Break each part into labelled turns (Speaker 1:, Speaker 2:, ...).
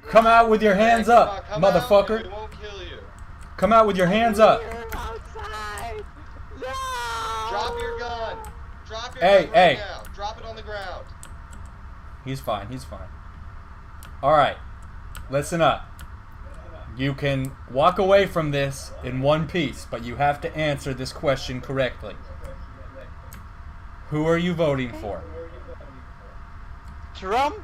Speaker 1: Come out with your hands up, motherfucker.
Speaker 2: We won't kill you.
Speaker 1: Come out with your hands up.
Speaker 3: Outside. No.
Speaker 2: Drop your gun. Drop your
Speaker 1: Hey,
Speaker 2: gun right
Speaker 1: hey.
Speaker 2: now. Drop it on the ground.
Speaker 1: He's fine, he's fine. Alright, listen up. You can walk away from this in one piece, but you have to answer this question correctly. Who are you voting for?
Speaker 3: Trump.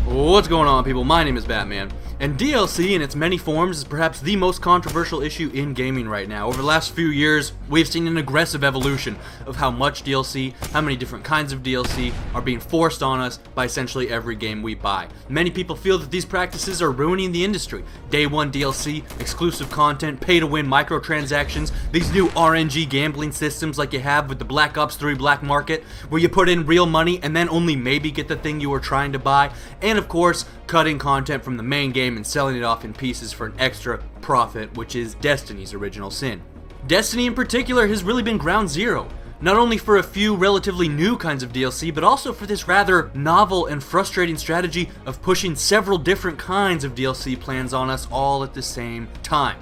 Speaker 4: What's going on, people? My name is Batman, and DLC in its many forms is perhaps the most controversial issue in gaming right now. Over the last few years, we've seen an aggressive evolution of how much DLC, how many different kinds of DLC are being forced on us by essentially every game we buy. Many people feel that these practices are ruining the industry. Day one DLC, exclusive content, pay-to-win microtransactions, these new RNG gambling systems like you have with the Black Ops 3 black market, where you put in real money and then only maybe get the thing you were trying to buy, and of course, cutting content from the main game and selling it off in pieces for an extra profit, which is Destiny's original sin. Destiny in particular has really been ground zero, not only for a few relatively new kinds of DLC, but also for this rather novel and frustrating strategy of pushing several different kinds of DLC plans on us all at the same time.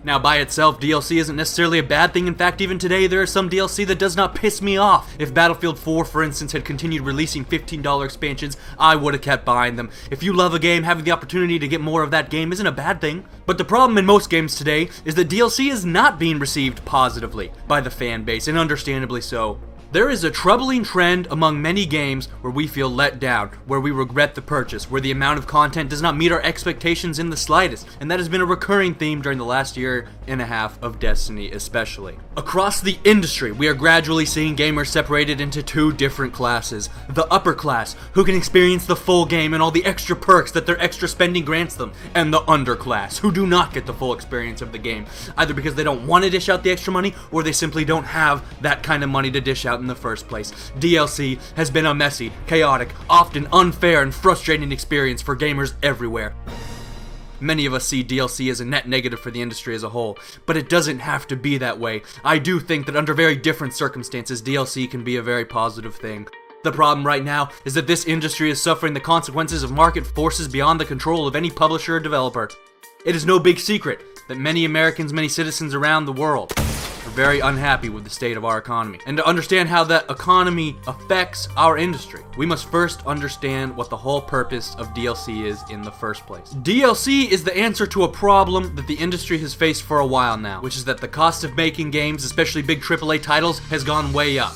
Speaker 4: Now, by itself, DLC isn't necessarily a bad thing. In fact, even today, there is some DLC that does not piss me off. If Battlefield 4, for instance, had continued releasing $15 expansions, I would have kept buying them. If you love a game, having the opportunity to get more of that game isn't a bad thing. But the problem in most games today is that DLC is not being received positively by the fan base, and understandably so. There is a troubling trend among many games where we feel let down, where we regret the purchase, where the amount of content does not meet our expectations in the slightest, and that has been a recurring theme during the last year and a half of Destiny especially. Across the industry, we are gradually seeing gamers separated into two different classes. The upper class, who can experience the full game and all the extra perks that their extra spending grants them, and the underclass, who do not get the full experience of the game, either because they don't want to dish out the extra money, or they simply don't have that kind of money to dish out in the first place. DLC has been a messy, chaotic, often unfair and frustrating experience for gamers everywhere. Many of us see DLC as a net negative for the industry as a whole, but it doesn't have to be that way. I do think that under very different circumstances, DLC can be a very positive thing. The problem right now is that this industry is suffering the consequences of market forces beyond the control of any publisher or developer. It is no big secret that many Americans, many citizens around the world, are very unhappy with the state of our economy. And to understand how that economy affects our industry, we must first understand what the whole purpose of DLC is in the first place. DLC is the answer to a problem that the industry has faced for a while now, which is that the cost of making games, especially big AAA titles, has gone way up.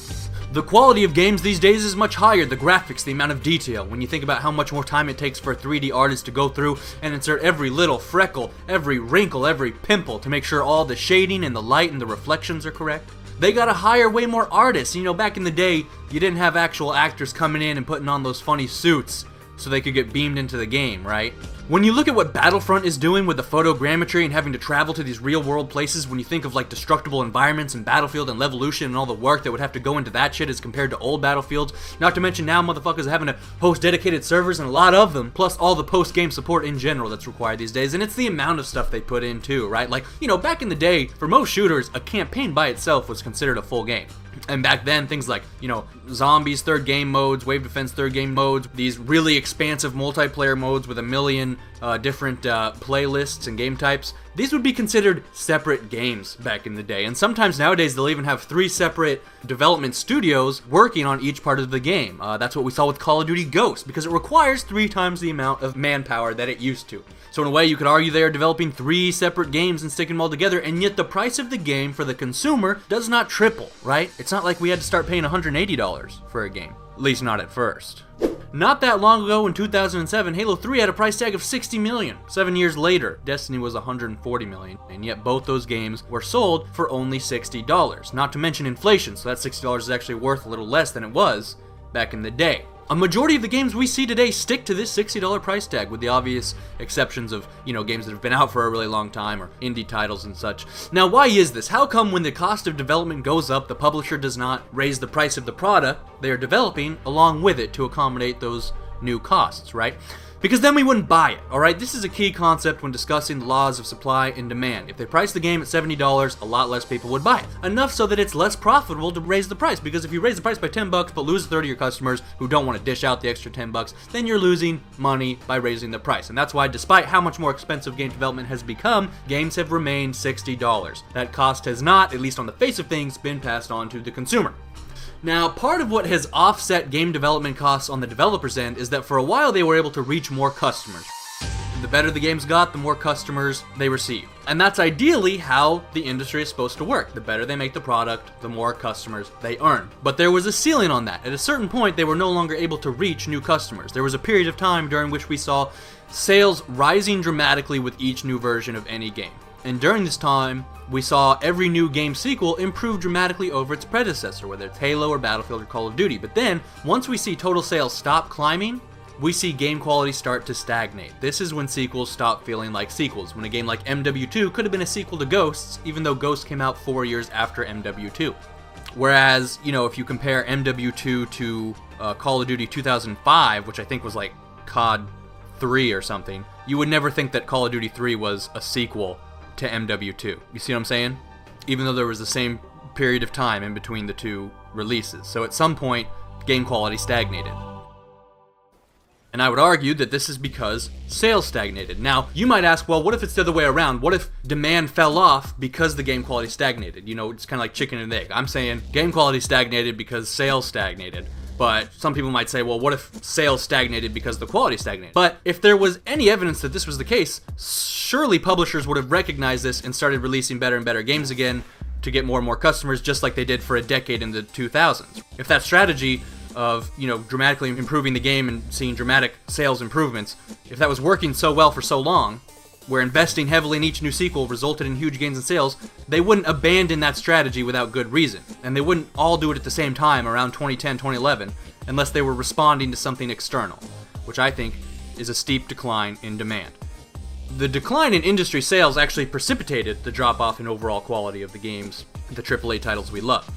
Speaker 4: The quality of games these days is much higher, the graphics, the amount of detail. When you think about how much more time it takes for a 3D artist to go through and insert every little freckle, every wrinkle, every pimple to make sure all the shading and the light and the reflections are correct. They gotta hire way more artists. You know, back in the day, you didn't have actual actors coming in and putting on those funny suits so they could get beamed into the game, right? When you look at what Battlefront is doing with the photogrammetry and having to travel to these real world places, when you think of like destructible environments and Battlefield and Levolution and all the work that would have to go into that shit as compared to old Battlefields, not to mention now motherfuckers are having to host dedicated servers and a lot of them, plus all the post-game support in general that's required these days, and it's the amount of stuff they put in too, right? Like, you know, back in the day, for most shooters, a campaign by itself was considered a full game. And back then, things like, you know, zombies third game modes, wave defense third game modes, these really expansive multiplayer modes with a million different playlists and game types, these would be considered separate games back in the day. And sometimes nowadays they'll even have 3 separate development studios working on each part of the game. That's what we saw with Call of Duty Ghosts, because it requires 3 times the amount of manpower that it used to. So in a way, you could argue they are developing 3 separate games and sticking them all together, and yet the price of the game for the consumer does not triple, right? It's not like we had to start paying $180 for a game. At least not at first. Not that long ago, in 2007, Halo 3 had a price tag of $60 million. 7 years later, Destiny was $140 million, and yet both those games were sold for only $60. Not to mention inflation, so that $60 is actually worth a little less than it was back in the day. A majority of the games we see today stick to this $60 price tag, with the obvious exceptions of, you know, games that have been out for a really long time or indie titles and such. Now, why is this? How come when the cost of development goes up, the publisher does not raise the price of the product they are developing along with it to accommodate those new costs, right? Because then we wouldn't buy it, alright? This is a key concept when discussing the laws of supply and demand. If they price the game at $70, a lot less people would buy it. Enough so that it's less profitable to raise the price, because if you raise the price by $10 but lose 30 of your customers who don't want to dish out the extra $10, then you're losing money by raising the price. And that's why, despite how much more expensive game development has become, games have remained $60. That cost has not, at least on the face of things, been passed on to the consumer. Now, part of what has offset game development costs on the developer's end is that for a while they were able to reach more customers. The better the games got, the more customers they received. And that's ideally how the industry is supposed to work. The better they make the product, the more customers they earn. But there was a ceiling on that. At a certain point, they were no longer able to reach new customers. There was a period of time during which we saw sales rising dramatically with each new version of any game. And during this time, we saw every new game sequel improve dramatically over its predecessor, whether it's Halo or Battlefield or Call of Duty. But then, once we see total sales stop climbing, we see game quality start to stagnate. This is when sequels stop feeling like sequels, when a game like MW2 could have been a sequel to Ghosts, even though Ghosts came out 4 years after MW2. Whereas, if you compare MW2 to Call of Duty 2005, which I think was like COD 3 or something, you would never think that Call of Duty 3 was a sequel to MW2. You see what I'm saying? Even though there was the same period of time in between the two releases. So at some point, game quality stagnated. And I would argue that this is because sales stagnated. Now, you might ask, well, what if it's the other way around? What if demand fell off because the game quality stagnated? It's kind of like chicken and egg. I'm saying game quality stagnated because sales stagnated. But some people might say, well, what if sales stagnated because the quality stagnated? But if there was any evidence that this was the case, surely publishers would have recognized this and started releasing better and better games again to get more and more customers, just like they did for a decade in the 2000s. If that strategy of, dramatically improving the game and seeing dramatic sales improvements, if that was working so well for so long, where investing heavily in each new sequel resulted in huge gains in sales, they wouldn't abandon that strategy without good reason. And they wouldn't all do it at the same time around 2010, 2011, unless they were responding to something external, which I think is a steep decline in demand. The decline in industry sales actually precipitated the drop-off in overall quality of the games, the AAA titles we love.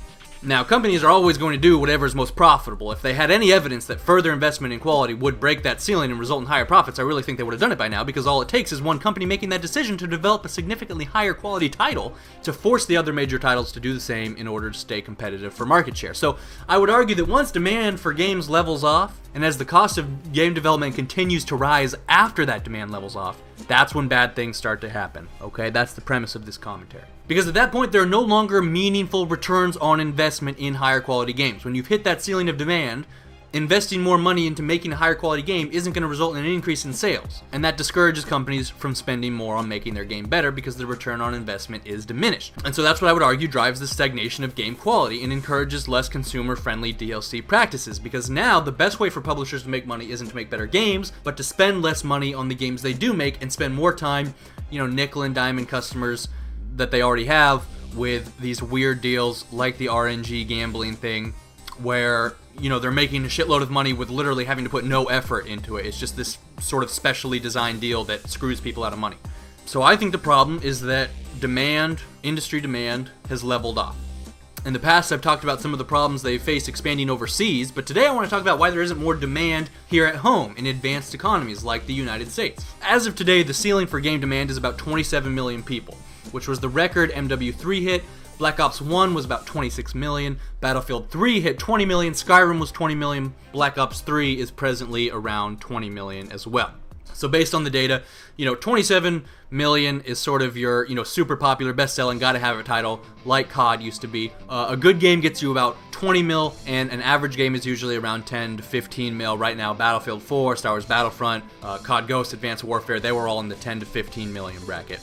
Speaker 4: Now, companies are always going to do whatever is most profitable. If they had any evidence that further investment in quality would break that ceiling and result in higher profits, I really think they would have done it by now, because all it takes is one company making that decision to develop a significantly higher quality title to force the other major titles to do the same in order to stay competitive for market share. So I would argue that once demand for games levels off, and as the cost of game development continues to rise after that demand levels off, that's when bad things start to happen, okay? That's the premise of this commentary. Because at that point, there are no longer meaningful returns on investment in higher quality games. When you've hit that ceiling of demand, investing more money into making a higher quality game isn't going to result in an increase in sales. And that discourages companies from spending more on making their game better because the return on investment is diminished. And so that's what I would argue drives the stagnation of game quality and encourages less consumer-friendly DLC practices, because now the best way for publishers to make money isn't to make better games, but to spend less money on the games they do make and spend more time, nickel and diamond customers that they already have with these weird deals like the RNG gambling thing, where they're making a shitload of money with literally having to put no effort into it. It's just this sort of specially designed deal that screws people out of money. So I think the problem is that industry demand has leveled off. In the past, I've talked about some of the problems they face expanding overseas, but today I want to talk about why there isn't more demand here at home in advanced economies like the United States. As of today, the ceiling for game demand is about 27 million people, which was the record MW3 hit. Black Ops 1 was about 26 million, Battlefield 3 hit 20 million, Skyrim was 20 million, Black Ops 3 is presently around 20 million as well. So based on the data, 27 million is sort of your, super popular, best-selling, gotta-have-it title, like COD used to be. A good game gets you about 20 mil, and an average game is usually around 10 to 15 mil. Right now, Battlefield 4, Star Wars Battlefront, COD Ghost, Advanced Warfare, they were all in the 10 to 15 million bracket.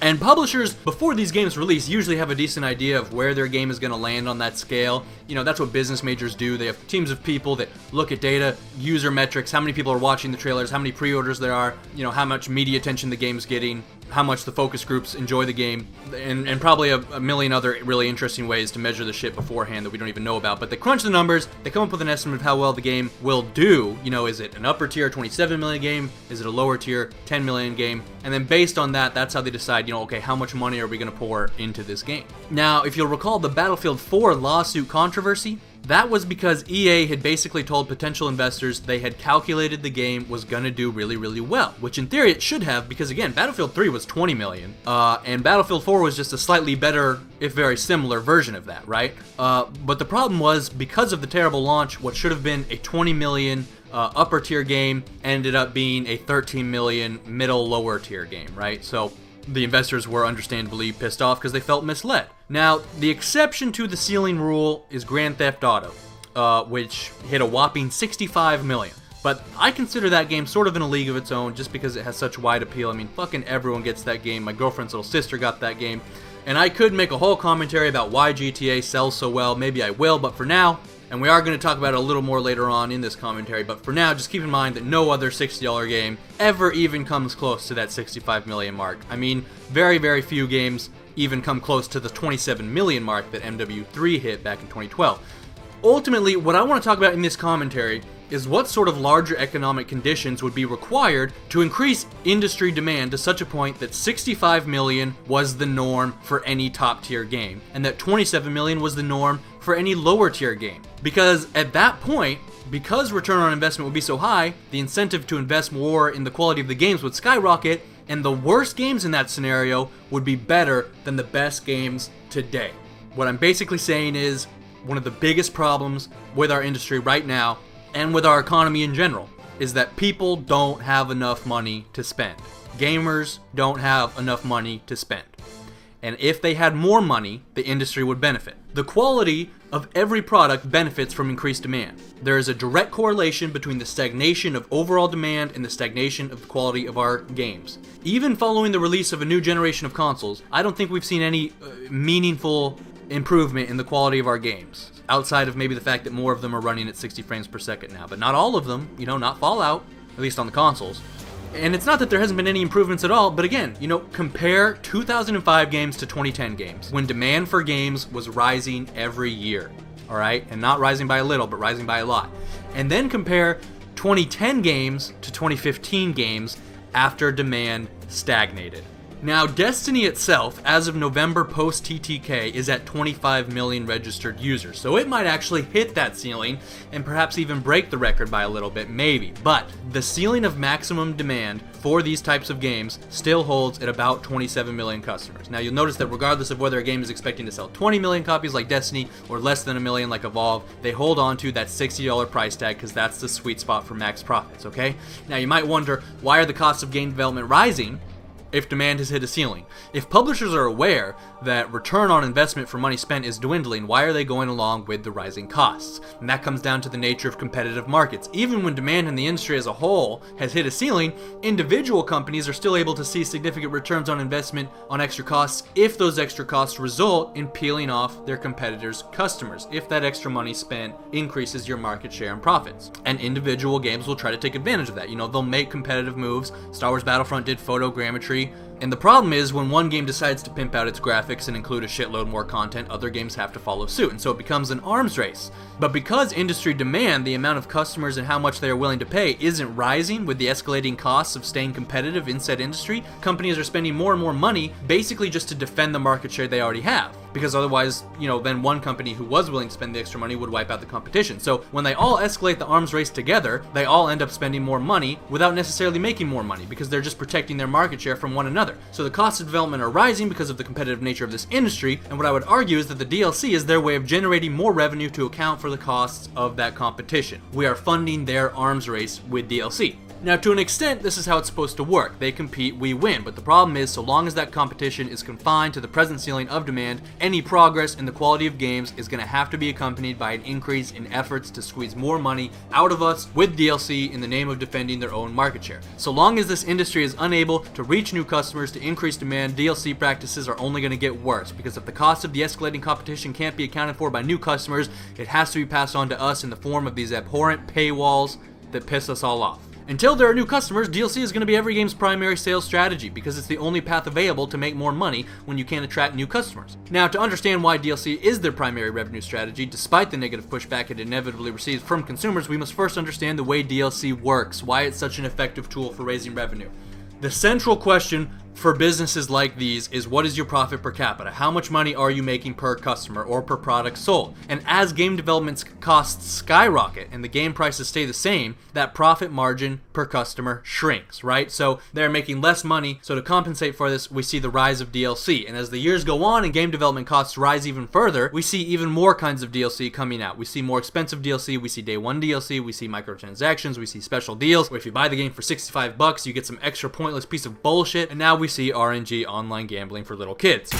Speaker 4: And publishers, before these games release, usually have a decent idea of where their game is going to land on that scale. That's what business majors do. They have teams of people that look at data, user metrics, how many people are watching the trailers, how many pre-orders there are, how much media attention the game's getting, how much the focus groups enjoy the game, and probably a million other really interesting ways to measure the shit beforehand that we don't even know about. But they crunch the numbers, they come up with an estimate of how well the game will do. Is it an upper tier 27 million game? Is it a lower tier 10 million game? And then based on that, that's how they decide, okay, how much money are we going to pour into this game? Now, if you'll recall the Battlefield 4 lawsuit controversy, That was because EA had basically told potential investors they had calculated the game was gonna do really, really well, which in theory it should have, because again, Battlefield 3 was 20 million, and Battlefield 4 was just a slightly better, if very similar version of that, right? But the problem was, because of the terrible launch, what should have been a 20 million upper tier game ended up being a 13 million middle lower tier game, right? So the investors were understandably pissed off because they felt misled. Now, the exception to the ceiling rule is Grand Theft Auto, which hit a whopping 65 million. But I consider that game sort of in a league of its own just because it has such wide appeal. I mean, fucking everyone gets that game. My girlfriend's little sister got that game. And I could make a whole commentary about why GTA sells so well. Maybe I will, but for now, and we are going to talk about it a little more later on in this commentary, but for now, just keep in mind that no other $60 game ever even comes close to that 65 million mark. I mean, very, very few games even come close to the 27 million mark that MW3 hit back in 2012. Ultimately, what I want to talk about in this commentary is what sort of larger economic conditions would be required to increase industry demand to such a point that 65 million was the norm for any top tier game, and that 27 million was the norm for any lower tier game. Because at that point, because return on investment would be so high, the incentive to invest more in the quality of the games would skyrocket, and the worst games in that scenario would be better than the best games today. What I'm basically saying is, one of the biggest problems with our industry right now, and with our economy in general, is that people don't have enough money to spend. Gamers don't have enough money to spend. And if they had more money, the industry would benefit. The quality of every product benefits from increased demand. There is a direct correlation between the stagnation of overall demand and the stagnation of the quality of our games. Even following the release of a new generation of consoles, I don't think we've seen any meaningful improvement in the quality of our games, outside of maybe the fact that more of them are running at 60 frames per second now, but not all of them, not Fallout, at least on the consoles. And it's not that there hasn't been any improvements at all, but again, compare 2005 games to 2010 games, when demand for games was rising every year, all right? And not rising by a little, but rising by a lot. And then compare 2010 games to 2015 games after demand stagnated. Now, Destiny itself, as of November post-TTK, is at 25 million registered users, so it might actually hit that ceiling and perhaps even break the record by a little bit, maybe. But the ceiling of maximum demand for these types of games still holds at about 27 million customers. Now, you'll notice that regardless of whether a game is expecting to sell 20 million copies like Destiny or less than a million like Evolve, they hold on to that $60 price tag because that's the sweet spot for max profits, okay? Now, you might wonder, why are the costs of game development rising if demand has hit a ceiling? If publishers are aware that return on investment for money spent is dwindling, why are they going along with the rising costs? And that comes down to the nature of competitive markets. Even when demand in the industry as a whole has hit a ceiling, individual companies are still able to see significant returns on investment on extra costs if those extra costs result in peeling off their competitors' customers, if that extra money spent increases your market share and profits. And individual games will try to take advantage of that. They'll make competitive moves. Star Wars Battlefront did photogrammetry. And the problem is, when one game decides to pimp out its graphics and include a shitload more content, other games have to follow suit, and so it becomes an arms race. But because industry demand, the amount of customers and how much they are willing to pay, isn't rising with the escalating costs of staying competitive in said industry, companies are spending more and more money basically just to defend the market share they already have. Because otherwise, then one company who was willing to spend the extra money would wipe out the competition. So when they all escalate the arms race together, they all end up spending more money without necessarily making more money, because they're just protecting their market share from one another. So the costs of development are rising because of the competitive nature of this industry, and what I would argue is that the DLC is their way of generating more revenue to account for the costs of that competition. We are funding their arms race with DLC. Now, to an extent, this is how it's supposed to work. They compete, we win. But the problem is, so long as that competition is confined to the present ceiling of demand, any progress in the quality of games is going to have to be accompanied by an increase in efforts to squeeze more money out of us with DLC in the name of defending their own market share. So long as this industry is unable to reach new customers to increase demand, DLC practices are only going to get worse, because if the cost of the escalating competition can't be accounted for by new customers, it has to be passed on to us in the form of these abhorrent paywalls that piss us all off. Until there are new customers, DLC is going to be every game's primary sales strategy, because it's the only path available to make more money when you can't attract new customers. Now, to understand why DLC is their primary revenue strategy, despite the negative pushback it inevitably receives from consumers, we must first understand the way DLC works, why it's such an effective tool for raising revenue. The central question for businesses like these is what is your profit per capita? How much money are you making per customer or per product sold? And as game development costs skyrocket and the game prices stay the same, that profit margin per customer shrinks, right? So they're making less money. So to compensate for this, we see the rise of DLC. And as the years go on and game development costs rise even further, we see even more kinds of DLC coming out. We see more expensive DLC, we see day one DLC, we see microtransactions, we see special deals, where if you buy the game for $65, you get some extra pointless piece of bullshit, and now we see RNG online gambling for little kids.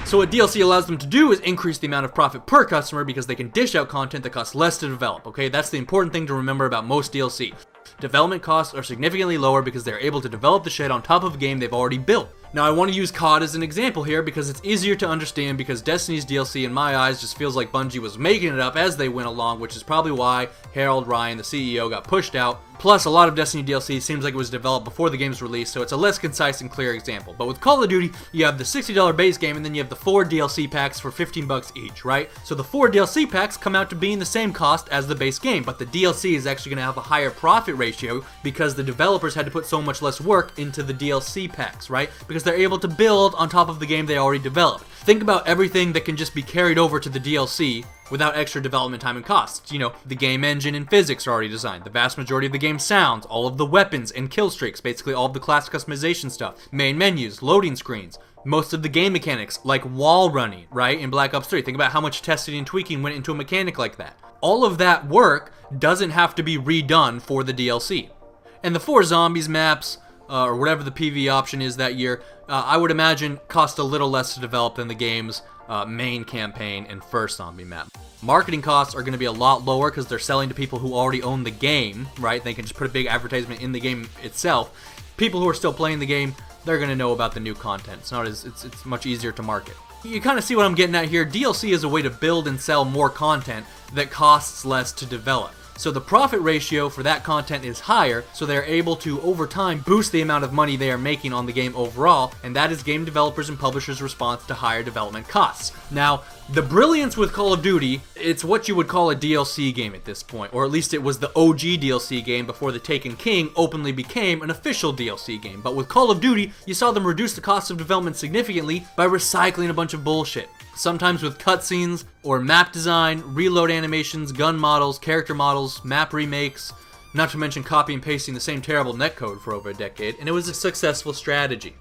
Speaker 4: So what DLC allows them to do is increase the amount of profit per customer because they can dish out content that costs less to develop, okay? That's the important thing to remember about most DLC. Development costs are significantly lower because they're able to develop the shit on top of a game they've already built. Now I want to use COD as an example here because it's easier to understand because Destiny's DLC in my eyes just feels like Bungie was making it up as they went along, which is probably why Harold Ryan, the CEO, got pushed out. Plus, a lot of Destiny DLC seems like it was developed before the game's release, so it's a less concise and clear example. But with Call of Duty, you have the $60 base game and then you have the 4 DLC packs for $15 each, right? So the 4 DLC packs come out to being the same cost as the base game, but the DLC is actually going to have a higher profit ratio because the developers had to put so much less work into the DLC packs, right? Because they're able to build on top of the game they already developed. Think about everything that can just be carried over to the DLC without extra development time and costs. You know, the game engine and physics are already designed. The vast majority of the game's sounds, all of the weapons and kill streaks, basically all of the class customization stuff, main menus, loading screens, most of the game mechanics, like wall running, right, in Black Ops 3. Think about how much testing and tweaking went into a mechanic like that. All of that work doesn't have to be redone for the DLC. And the 4 zombies maps, or whatever the PvE option is that year, I would imagine cost a little less to develop than the game's main campaign and first zombie map. Marketing costs are going to be a lot lower because they're selling to people who already own the game, right? They can just put a big advertisement in the game itself. People who are still playing the game, they're going to know about the new content. It's much easier to market. You kind of see what I'm getting at here. DLC is a way to build and sell more content that costs less to develop. So the profit ratio for that content is higher, so they're able to, over time, boost the amount of money they are making on the game overall, and that is game developers and publishers' response to higher development costs. Now, the brilliance with Call of Duty, it's what you would call a DLC game at this point, or at least it was the OG DLC game before the Taken King openly became an official DLC game. But with Call of Duty, you saw them reduce the cost of development significantly by recycling a bunch of bullshit. Sometimes with cutscenes, or map design, reload animations, gun models, character models, map remakes, not to mention copy and pasting the same terrible netcode for over a decade, and it was a successful strategy.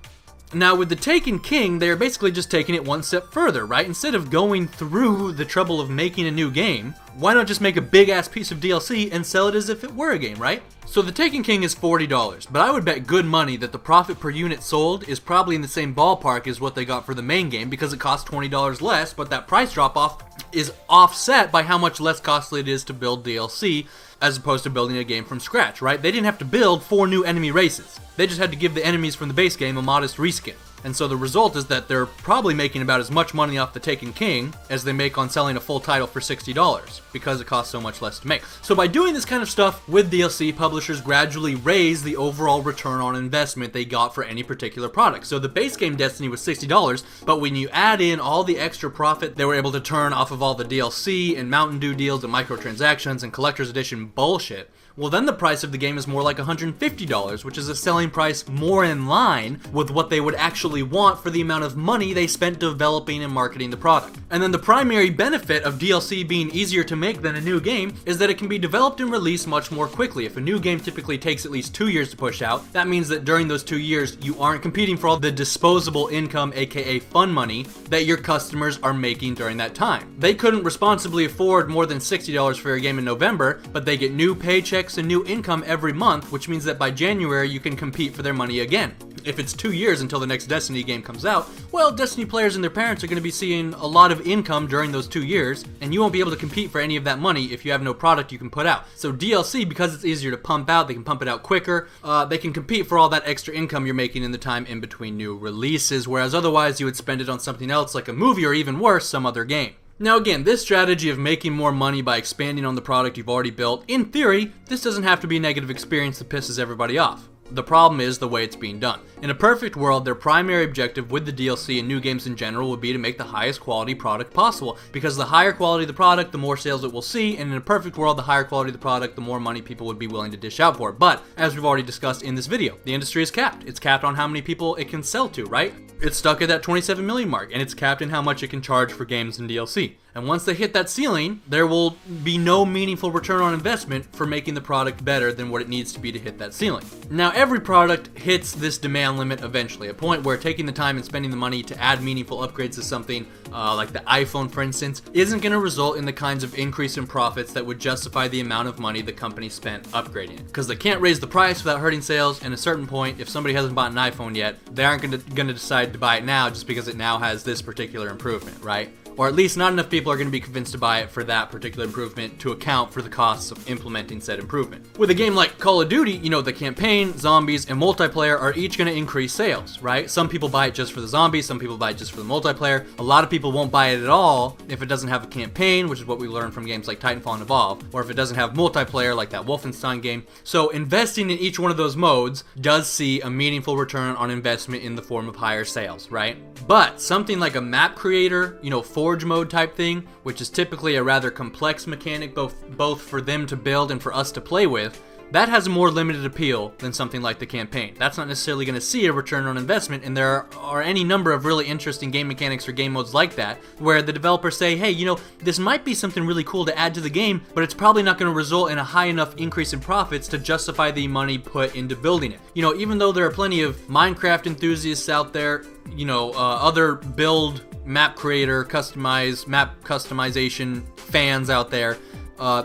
Speaker 4: Now with the Taken King, they're basically just taking it one step further, right? Instead of going through the trouble of making a new game, why not just make a big ass piece of DLC and sell it as if it were a game, right? So the Taken King is $40, but I would bet good money that the profit per unit sold is probably in the same ballpark as what they got for the main game because it costs $20 less, but that price drop off is offset by how much less costly it is to build DLC as opposed to building a game from scratch, right? They didn't have to build 4 new enemy races. They just had to give the enemies from the base game a modest reskin. And so the result is that they're probably making about as much money off the Taken King as they make on selling a full title for $60 because it costs so much less to make. So by doing this kind of stuff with DLC, publishers gradually raise the overall return on investment they got for any particular product. So the base game Destiny was $60, but when you add in all the extra profit they were able to turn off of all the DLC and Mountain Dew deals and microtransactions and collector's edition bullshit, well then the price of the game is more like $150, which is a selling price more in line with what they would actually want for the amount of money they spent developing and marketing the product. And then the primary benefit of DLC being easier to make than a new game is that it can be developed and released much more quickly. If a new game typically takes at least 2 years to push out, that means that during those 2 years you aren't competing for all the disposable income, aka fun money, that your customers are making during that time. They couldn't responsibly afford more than $60 for a game in November, but they get new paychecks and new income every month, which means that by January you can compete for their money again. If it's 2 years until the next Destiny game comes out, well, Destiny players and their parents are going to be seeing a lot of income during those 2 years, and you won't be able to compete for any of that money if you have no product you can put out. So DLC, because it's easier to pump out, they can pump it out quicker, they can compete for all that extra income you're making in the time in between new releases, whereas otherwise you would spend it on something else like a movie or even worse, some other game. Now again, this strategy of making more money by expanding on the product you've already built, in theory, this doesn't have to be a negative experience that pisses everybody off. The problem is the way it's being done. In a perfect world, their primary objective with the DLC and new games in general would be to make the highest quality product possible, because the higher quality of the product, the more sales it will see, and in a perfect world, the higher quality of the product, the more money people would be willing to dish out for it. But, as we've already discussed in this video, the industry is capped. It's capped on how many people it can sell to, right? It's stuck at that 27 million mark, and it's capped in how much it can charge for games and DLC. And once they hit that ceiling, there will be no meaningful return on investment for making the product better than what it needs to be to hit that ceiling. Now, every product hits this demand limit eventually, a point where taking the time and spending the money to add meaningful upgrades to something, like the iPhone for instance, isn't going to result in the kinds of increase in profits that would justify the amount of money the company spent upgrading it. Because they can't raise the price without hurting sales, and at a certain point, if somebody hasn't bought an iPhone yet, they aren't going to decide to buy it now just because it now has this particular improvement, right? Or at least not enough people are going to be convinced to buy it for that particular improvement to account for the costs of implementing said improvement. With a game like Call of Duty, you know, the campaign, zombies, and multiplayer are each going to increase sales, right? Some people buy it just for the zombies, some people buy it just for the multiplayer. A lot of people won't buy it at all if it doesn't have a campaign, which is what we learned from games like Titanfall and Evolve, or if it doesn't have multiplayer like that Wolfenstein game. So investing in each one of those modes does see a meaningful return on investment in the form of higher sales, right? But something like a map creator, you know, Forge mode type thing, which is typically a rather complex mechanic both for them to build and for us to play with, that has a more limited appeal than something like the campaign. That's not necessarily going to see a return on investment, and there are any number of really interesting game mechanics or game modes like that, where the developers say, hey, you know, this might be something really cool to add to the game, but it's probably not going to result in a high enough increase in profits to justify the money put into building it. You know, even though there are plenty of Minecraft enthusiasts out there, you know, other build map creator, map customization fans out there,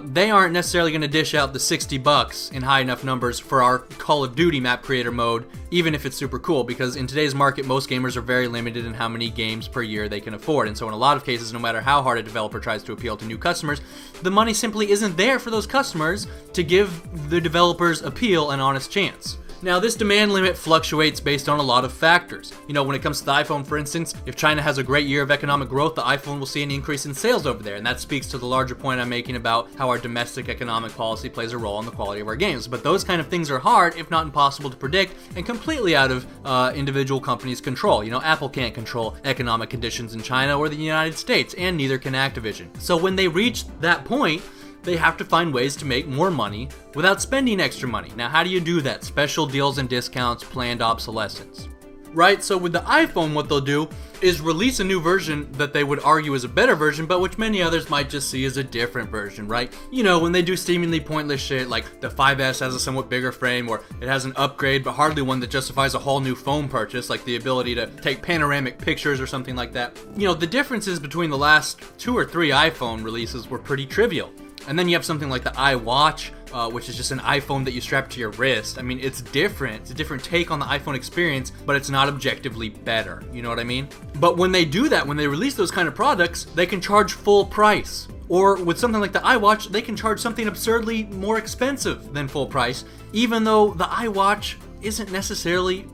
Speaker 4: they aren't necessarily going to dish out the $60 in high enough numbers for our Call of Duty map creator mode, even if it's super cool, because in today's market, most gamers are very limited in how many games per year they can afford. And so in a lot of cases, no matter how hard a developer tries to appeal to new customers, the money simply isn't there for those customers to give the developers appeal an honest chance. Now, this demand limit fluctuates based on a lot of factors. You know, when it comes to the iPhone, for instance, if China has a great year of economic growth, the iPhone will see an increase in sales over there, and that speaks to the larger point I'm making about how our domestic economic policy plays a role in the quality of our games. But those kind of things are hard, if not impossible, to predict, and completely out of individual companies' control. You know, Apple can't control economic conditions in China or the United States, and neither can Activision. So when they reach that point, they have to find ways to make more money without spending extra money. Now, how do you do that? Special deals and discounts, planned obsolescence. Right, so with the iPhone, what they'll do is release a new version that they would argue is a better version, but which many others might just see as a different version, right? You know, when they do seemingly pointless shit like the 5S has a somewhat bigger frame, or it has an upgrade but hardly one that justifies a whole new phone purchase, like the ability to take panoramic pictures or something like that. You know, the differences between the last 2 or 3 iPhone releases were pretty trivial. And then you have something like the iWatch, which is just an iPhone that you strap to your wrist. I mean, it's different. It's a different take on the iPhone experience, but it's not objectively better. You know what I mean? But when they do that, when they release those kind of products, they can charge full price. Or with something like the iWatch, they can charge something absurdly more expensive than full price, even though the iWatch isn't necessarily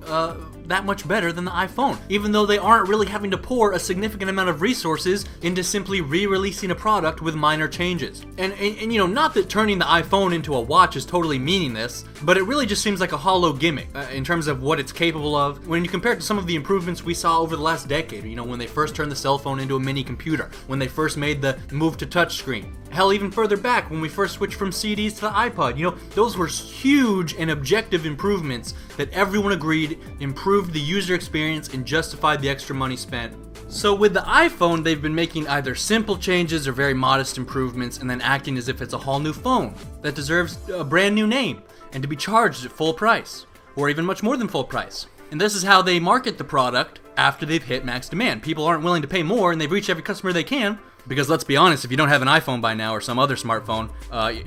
Speaker 4: that much better than the iPhone, even though they aren't really having to pour a significant amount of resources into simply re-releasing a product with minor changes. And you know, not that turning the iPhone into a watch is totally meaningless, but it really just seems like a hollow gimmick in terms of what it's capable of when you compare it to some of the improvements we saw over the last decade. You know, when they first turned the cell phone into a mini computer, when they first made the move to touchscreen. Hell, even further back, when we first switched from CDs to the iPod, you know, those were huge and objective improvements that everyone agreed improved the user experience and justified the extra money spent. So with the iPhone, they've been making either simple changes or very modest improvements and then acting as if it's a whole new phone that deserves a brand new name and to be charged at full price, or even much more than full price. And this is how they market the product after they've hit max demand. People aren't willing to pay more, and they've reached every customer they can. Because let's be honest, if you don't have an iPhone by now or some other smartphone,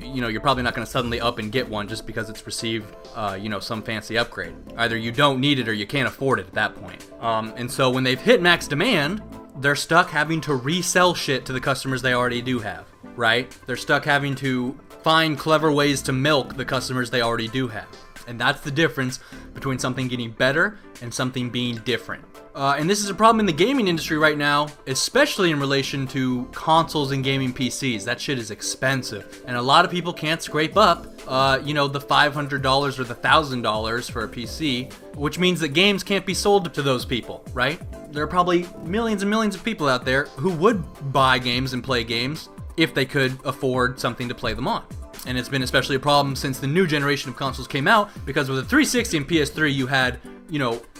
Speaker 4: you know, you're probably not going to suddenly up and get one just because it's received, you know, some fancy upgrade. Either you don't need it or you can't afford it at that point. And so when they've hit max demand, they're stuck having to resell shit to the customers they already do have, right? They're stuck having to find clever ways to milk the customers they already do have. And that's the difference between something getting better and something being different. And this is a problem in the gaming industry right now, especially in relation to consoles and gaming PCs. That shit is expensive. And a lot of people can't scrape up, the $500 or the $1,000 for a PC, which means that games can't be sold to those people, right? There are probably millions and millions of people out there who would buy games and play games if they could afford something to play them on. And it's been especially a problem since the new generation of consoles came out, because with the 360 and PS3, you had,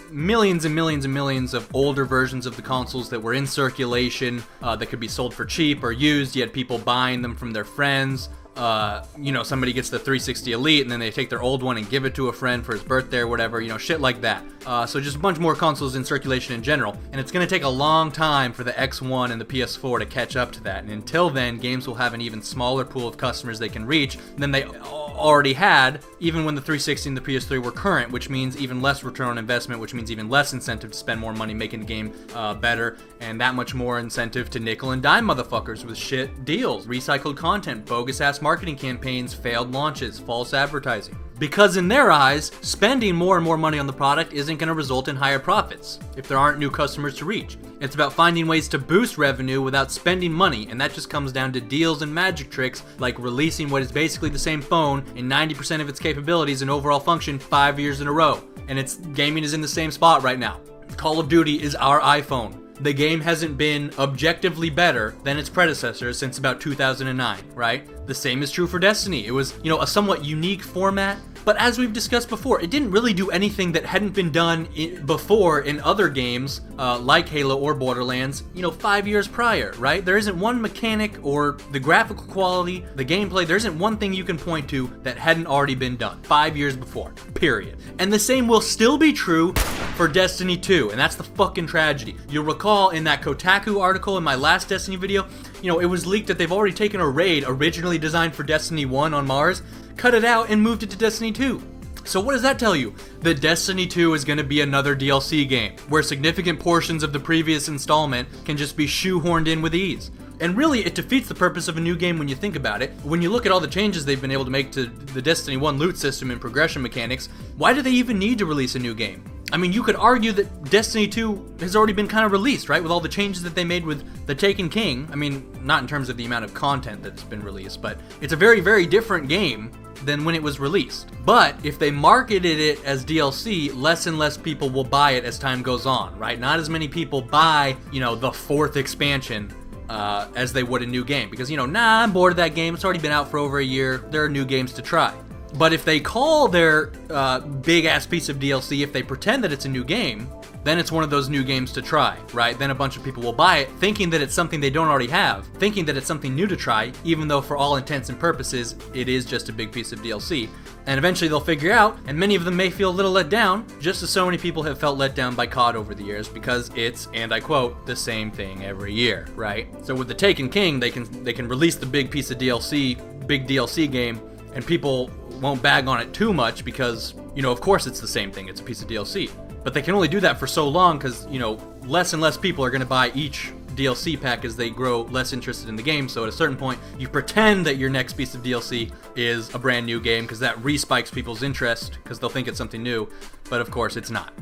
Speaker 4: millions and millions and millions of older versions of the consoles that were in circulation, that could be sold for cheap or used. You had people buying them from their friends. Somebody gets the 360 Elite and then they take their old one and give it to a friend for his birthday or whatever, shit like that. So just a bunch more consoles in circulation in general. And it's going to take a long time for the X1 and the PS4 to catch up to that. And until then, games will have an even smaller pool of customers they can reach than they already had, even when the 360 and the PS3 were current, which means even less return on investment, which means even less incentive to spend more money making the game better, and that much more incentive to nickel and dime motherfuckers with shit deals, recycled content, bogus ass marketing campaigns, failed launches, false advertising. Because in their eyes, spending more and more money on the product isn't going to result in higher profits if there aren't new customers to reach. It's about finding ways to boost revenue without spending money, and that just comes down to deals and magic tricks like releasing what is basically the same phone in 90% of its capabilities and overall function 5 years in a row. And gaming is in the same spot right now. Call of Duty is our iPhone. The game hasn't been objectively better than its predecessor since about 2009, right? The same is true for Destiny. It was, a somewhat unique format, but as we've discussed before, it didn't really do anything that hadn't been done before in other games, like Halo or Borderlands, 5 years prior, right? There isn't one mechanic or the graphical quality, the gameplay, there isn't one thing you can point to that hadn't already been done 5 years before, period. And the same will still be true for Destiny 2, and that's the fucking tragedy. You'll recall in that Kotaku article in my last Destiny video, it was leaked that they've already taken a raid originally designed for Destiny 1 on Mars, cut it out, and moved it to Destiny 2. So what does that tell you? That Destiny 2 is going to be another DLC game, where significant portions of the previous installment can just be shoehorned in with ease. And really, it defeats the purpose of a new game when you think about it. When you look at all the changes they've been able to make to the Destiny 1 loot system and progression mechanics, why do they even need to release a new game? I mean, you could argue that Destiny 2 has already been kind of released, right? With all the changes that they made with The Taken King. I mean, not in terms of the amount of content that's been released, but it's a very, very different game than when it was released. But if they marketed it as DLC, less and less people will buy it as time goes on, right? Not as many people buy, the fourth expansion as they would a new game. Because, I'm bored of that game. It's already been out for over a year. There are new games to try. But if they call their big-ass piece of DLC, if they pretend that it's a new game, then it's one of those new games to try, right? Then a bunch of people will buy it, thinking that it's something they don't already have, thinking that it's something new to try, even though for all intents and purposes, it is just a big piece of DLC. And eventually they'll figure out, and many of them may feel a little let down, just as so many people have felt let down by COD over the years, because it's, and I quote, the same thing every year, right? So with The Taken King, they can release the big piece of DLC, big DLC game, and people won't bag on it too much because, of course it's the same thing, it's a piece of DLC. But they can only do that for so long because, less and less people are going to buy each DLC pack as they grow less interested in the game. So at a certain point, you pretend that your next piece of DLC is a brand new game because that re-spikes people's interest because they'll think it's something new. But of course, it's not.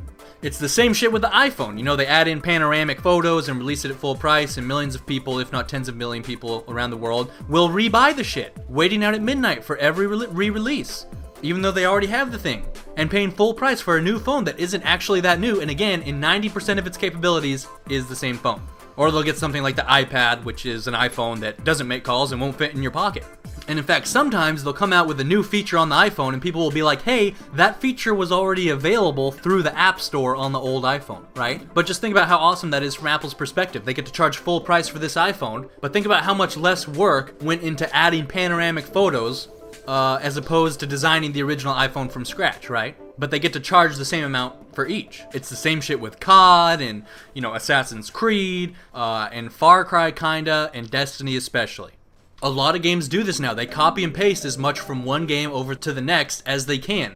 Speaker 4: It's the same shit with the iPhone. They add in panoramic photos and release it at full price, and millions of people, if not tens of million people around the world, will re-buy the shit, waiting out at midnight for every re-release, even though they already have the thing, and paying full price for a new phone that isn't actually that new, and again, in 90% of its capabilities, is the same phone. Or they'll get something like the iPad, which is an iPhone that doesn't make calls and won't fit in your pocket. And in fact, sometimes they'll come out with a new feature on the iPhone and people will be like, hey, that feature was already available through the App Store on the old iPhone, right? But just think about how awesome that is from Apple's perspective. They get to charge full price for this iPhone, but think about how much less work went into adding panoramic photos as opposed to designing the original iPhone from scratch, right? But they get to charge the same amount for each. It's the same shit with COD and, Assassin's Creed and Far Cry kinda, and Destiny especially. A lot of games do this now. They copy and paste as much from one game over to the next as they can.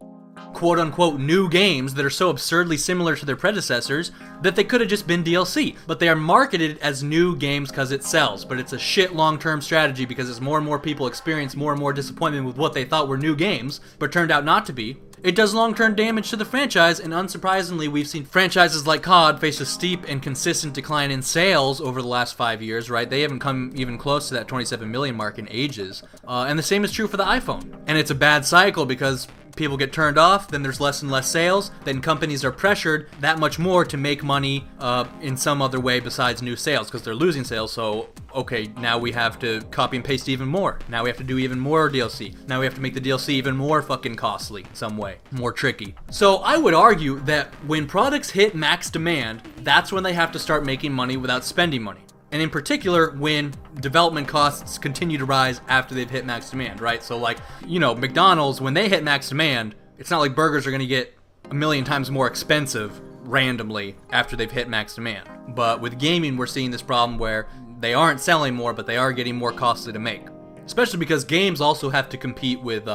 Speaker 4: Quote-unquote new games that are so absurdly similar to their predecessors that they could have just been DLC. But they are marketed as new games because it sells. But it's a shit long-term strategy because as more and more people experience more and more disappointment with what they thought were new games, but turned out not to be, it does long-term damage to the franchise, and unsurprisingly, we've seen franchises like COD face a steep and consistent decline in sales over the last 5 years, right? They haven't come even close to that 27 million mark in ages. And the same is true for the iPhone. And it's a bad cycle because people get turned off, then there's less and less sales, then companies are pressured that much more to make money in some other way besides new sales, because they're losing sales. So okay, now we have to copy and paste even more. Now we have to do even more DLC. Now we have to make the DLC even more fucking costly some way, more tricky. So I would argue that when products hit max demand, that's when they have to start making money without spending money. And in particular, when development costs continue to rise after they've hit max demand, right? So like, you know, McDonald's, when they hit max demand, it's not like burgers are gonna get a million times more expensive randomly after they've hit max demand. But with gaming, we're seeing this problem where they aren't selling more, but they are getting more costly to make. Especially because games also have to compete with,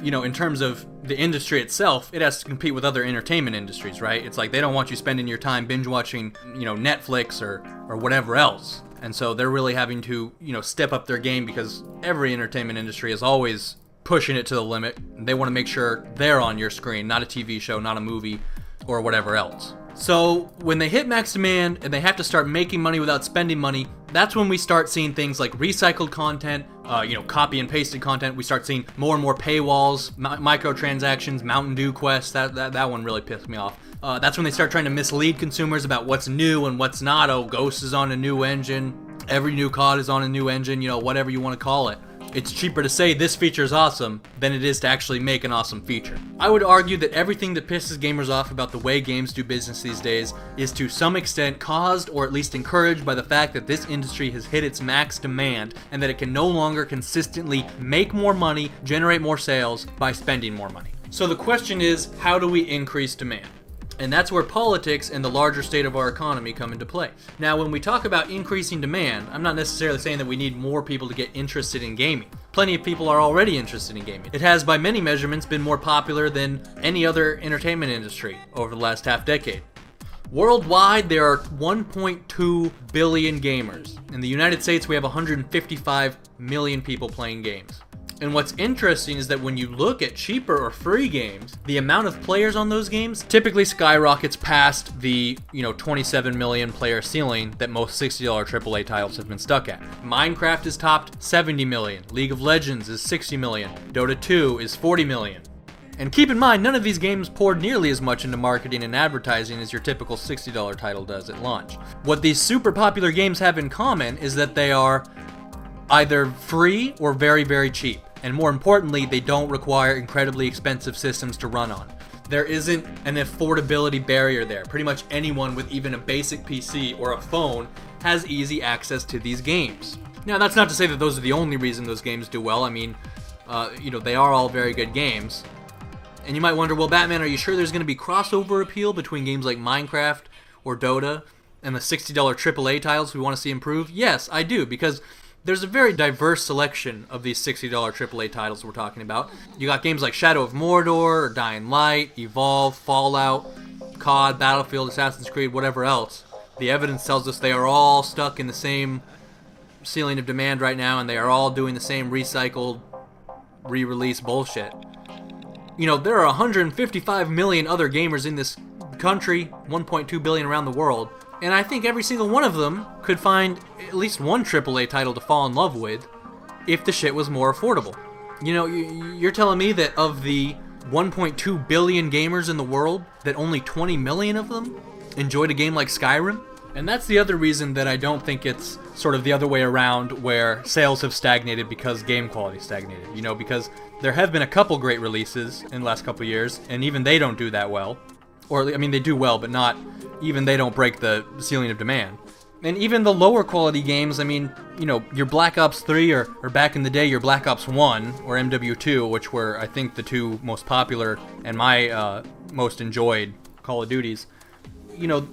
Speaker 4: you know, in terms of the industry itself, it has to compete with other entertainment industries, right? It's like they don't want you spending your time binge watching, you know, Netflix or whatever else. And so they're really having to, you know, step up their game because every entertainment industry is always pushing it to the limit. They want to make sure they're on your screen, not a TV show, not a movie, or whatever else. So when they hit max demand and they have to start making money without spending money, that's when we start seeing things like recycled content, you know, copy and pasted content. We start seeing more and more paywalls, microtransactions, Mountain Dew quests. That one really pissed me off. That's when they start trying to mislead consumers about what's new and what's not. Oh, Ghost is on a new engine. Every new COD is on a new engine, you know, whatever you want to call it. It's cheaper to say this feature is awesome than it is to actually make an awesome feature. I would argue that everything that pisses gamers off about the way games do business these days is to some extent caused or at least encouraged by the fact that this industry has hit its max demand and that it can no longer consistently make more money, generate more sales by spending more money. So the question is, how do we increase demand? And that's where politics and the larger state of our economy come into play. Now, when we talk about increasing demand, I'm not necessarily saying that we need more people to get interested in gaming. Plenty of people are already interested in gaming. It has, by many measurements, been more popular than any other entertainment industry over the last half decade. Worldwide, there are 1.2 billion gamers. In the United States, we have 155 million people playing games. And what's interesting is that when you look at cheaper or free games, the amount of players on those games typically skyrockets past the, 27 million player ceiling that most $60 AAA titles have been stuck at. Minecraft is topped 70 million, League of Legends is 60 million, Dota 2 is 40 million. And keep in mind, none of these games poured nearly as much into marketing and advertising as your typical $60 title does at launch. What these super popular games have in common is that they are either free or very, very cheap. And more importantly, they don't require incredibly expensive systems to run on. There isn't an affordability barrier there. Pretty much anyone with even a basic PC or a phone has easy access to these games. Now, that's not to say that those are the only reason those games do well. I mean, they are all very good games. And you might wonder, well, Batman, are you sure there's going to be crossover appeal between games like Minecraft or Dota and the $60 AAA titles we want to see improve? Yes, I do, because there's a very diverse selection of these $60 AAA titles we're talking about. You got games like Shadow of Mordor, Dying Light, Evolve, Fallout, COD, Battlefield, Assassin's Creed, whatever else. The evidence tells us they are all stuck in the same ceiling of demand right now, and they are all doing the same recycled, re-release bullshit. There are 155 million other gamers in this country, 1.2 billion around the world. And I think every single one of them could find at least one AAA title to fall in love with if the shit was more affordable. You're telling me that of the 1.2 billion gamers in the world, that only 20 million of them enjoyed a game like Skyrim? And that's the other reason that I don't think it's sort of the other way around, where sales have stagnated because game quality stagnated. Because there have been a couple great releases in the last couple years, and even they don't do that well. Or, they do well, but not, even they don't break the ceiling of demand. And even the lower quality games, your Black Ops 3 or back in the day, your Black Ops 1 or MW2, which were, I think, the two most popular and my most enjoyed Call of Duties.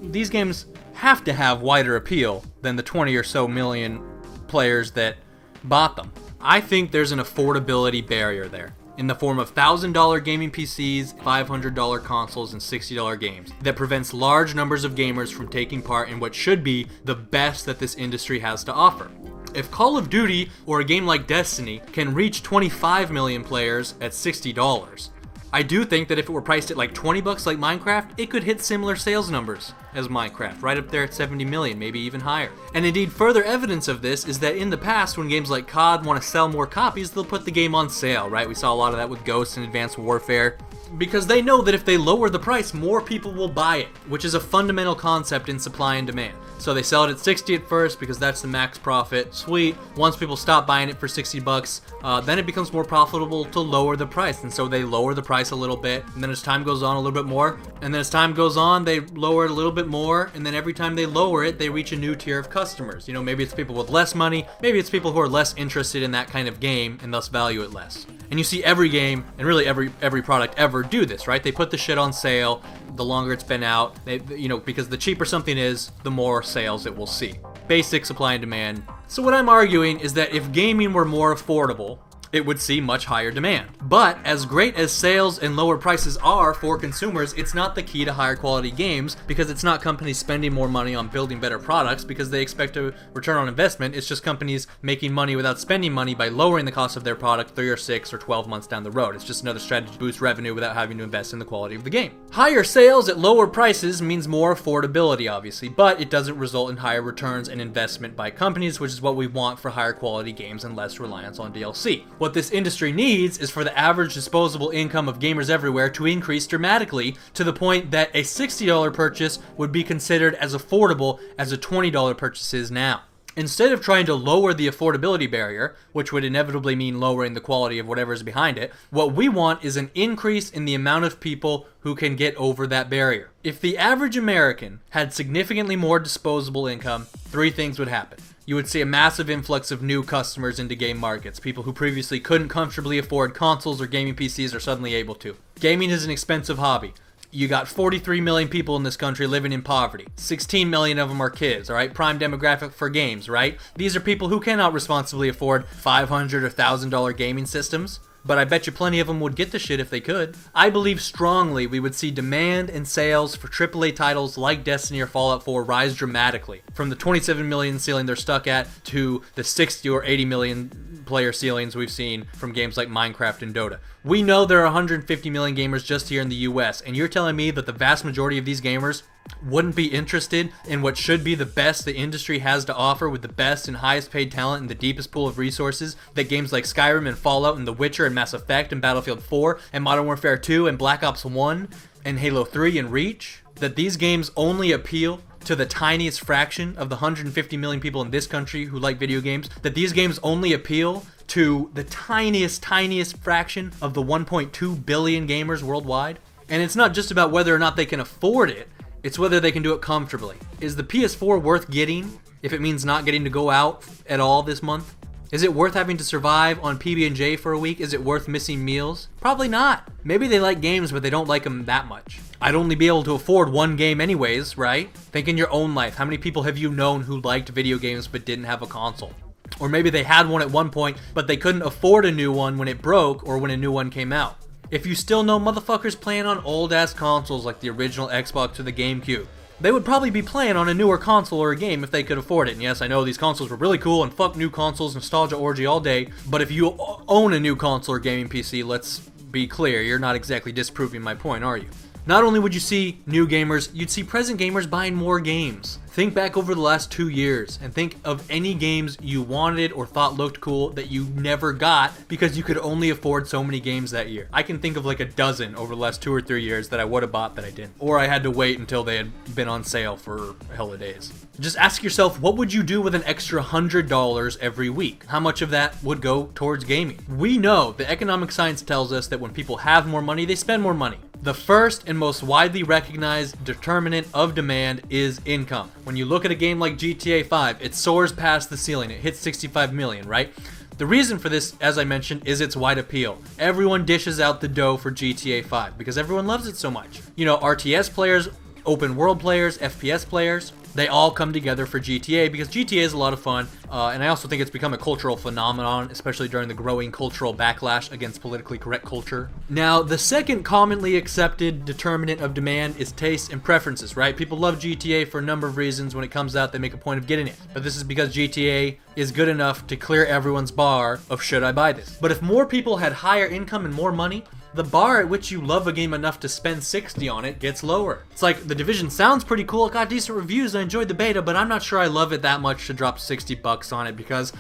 Speaker 4: These games have to have wider appeal than the 20 or so million players that bought them. I think there's an affordability barrier there, in the form of $1,000 gaming PCs, $500 consoles, and $60 games, that prevents large numbers of gamers from taking part in what should be the best that this industry has to offer. If Call of Duty or a game like Destiny can reach 25 million players at $60, I do think that if it were priced at like 20 bucks like Minecraft, it could hit similar sales numbers as Minecraft, right up there at 70 million, maybe even higher. And indeed, further evidence of this is that in the past, when games like COD want to sell more copies, they'll put the game on sale, right? We saw a lot of that with Ghost and Advanced Warfare, because they know that if they lower the price, more people will buy it, which is a fundamental concept in supply and demand. So they sell it at 60 at first because that's the max profit. Sweet. Once people stop buying it for 60 bucks, then it becomes more profitable to lower the price. And so they lower the price a little bit, and then as time goes on, a little bit more. And then as time goes on, they lower it a little bit more, and then every time they lower it, they reach a new tier of customers. You know, maybe it's people with less money, maybe it's people who are less interested in that kind of game and thus value it less. And you see every game, and really every product ever do this, right? They put the shit on sale the longer it's been out, because the cheaper something is, the more sales it will see. Basic supply and demand. So what I'm arguing is that if gaming were more affordable, it would see much higher demand. But as great as sales and lower prices are for consumers, it's not the key to higher quality games, because it's not companies spending more money on building better products because they expect a return on investment. It's just companies making money without spending money by lowering the cost of their product 3 or 6 or 12 months down the road. It's just another strategy to boost revenue without having to invest in the quality of the game. Higher sales at lower prices means more affordability, obviously, but it doesn't result in higher returns and investment by companies, which is what we want for higher quality games and less reliance on DLC. What this industry needs is for the average disposable income of gamers everywhere to increase dramatically to the point that a $60 purchase would be considered as affordable as a $20 purchase is now. Instead of trying to lower the affordability barrier, which would inevitably mean lowering the quality of whatever is behind it, what we want is an increase in the amount of people who can get over that barrier. If the average American had significantly more disposable income, 3 things would happen. You would see a massive influx of new customers into game markets. People who previously couldn't comfortably afford consoles or gaming PCs are suddenly able to. Gaming is an expensive hobby. You got 43 million people in this country living in poverty. 16 million of them are kids, all right? Prime demographic for games, right? These are people who cannot responsibly afford $500 or $1,000 gaming systems. But I bet you plenty of them would get the shit if they could. I believe strongly we would see demand and sales for AAA titles like Destiny or Fallout 4 rise dramatically, from the 27 million ceiling they're stuck at to the 60 or 80 million player ceilings we've seen from games like Minecraft and Dota. We know there are 150 million gamers just here in the US, and you're telling me that the vast majority of these gamers wouldn't be interested in what should be the best the industry has to offer, with the best and highest paid talent and the deepest pool of resources that games like Skyrim and Fallout and The Witcher and Mass Effect and Battlefield 4 and Modern Warfare 2 and Black Ops 1 and Halo 3 and Reach? That these games only appeal to the tiniest fraction of the 150 million people in this country who like video games? That these games only appeal to the tiniest fraction of the 1.2 billion gamers worldwide? And it's not just about whether or not they can afford it, it's whether they can do it comfortably. Is the PS4 worth getting if it means not getting to go out at all this month? Is it worth having to survive on PB&J for a week? Is it worth missing meals? Probably not. Maybe they like games, but they don't like them that much. I'd only be able to afford one game anyways, right? Think in your own life. How many people have you known who liked video games but didn't have a console? Or maybe they had one at one point, but they couldn't afford a new one when it broke or when a new one came out. If you still know motherfuckers playing on old-ass consoles like the original Xbox or the GameCube, they would probably be playing on a newer console or a game if they could afford it. And yes, I know these consoles were really cool and fuck new consoles, nostalgia orgy all day, but if you own a new console or gaming PC, let's be clear, you're not exactly disproving my point, are you? Not only would you see new gamers, you'd see present gamers buying more games. Think back over the last 2 years and think of any games you wanted or thought looked cool that you never got because you could only afford so many games that year. I can think of like a dozen over the last 2 or 3 years that I would have bought that I didn't. Or I had to wait until they had been on sale for hella days. Just ask yourself, what would you do with an extra $100 every week? How much of that would go towards gaming? We know the economic science tells us that when people have more money, they spend more money. The first and most widely recognized determinant of demand is income. When you look at a game like GTA 5, it soars past the ceiling. It hits 65 million, right? The reason for this, as I mentioned, is its wide appeal. Everyone dishes out the dough for GTA 5 because everyone loves it so much. You know, RTS players, open world players, FPS players, they all come together for GTA because GTA is a lot of fun, and I also think it's become a cultural phenomenon, especially during the growing cultural backlash against politically correct culture. Now, the second commonly accepted determinant of demand is taste and preferences, right? People love GTA for a number of reasons. When it comes out, they make a point of getting it. But this is because GTA is good enough to clear everyone's bar of should I buy this. But if more people had higher income and more money, the bar at which you love a game enough to spend 60 on it gets lower. It's like, The Division sounds pretty cool, it got decent reviews, I enjoyed the beta, but I'm not sure I love it that much to drop 60 bucks on it, because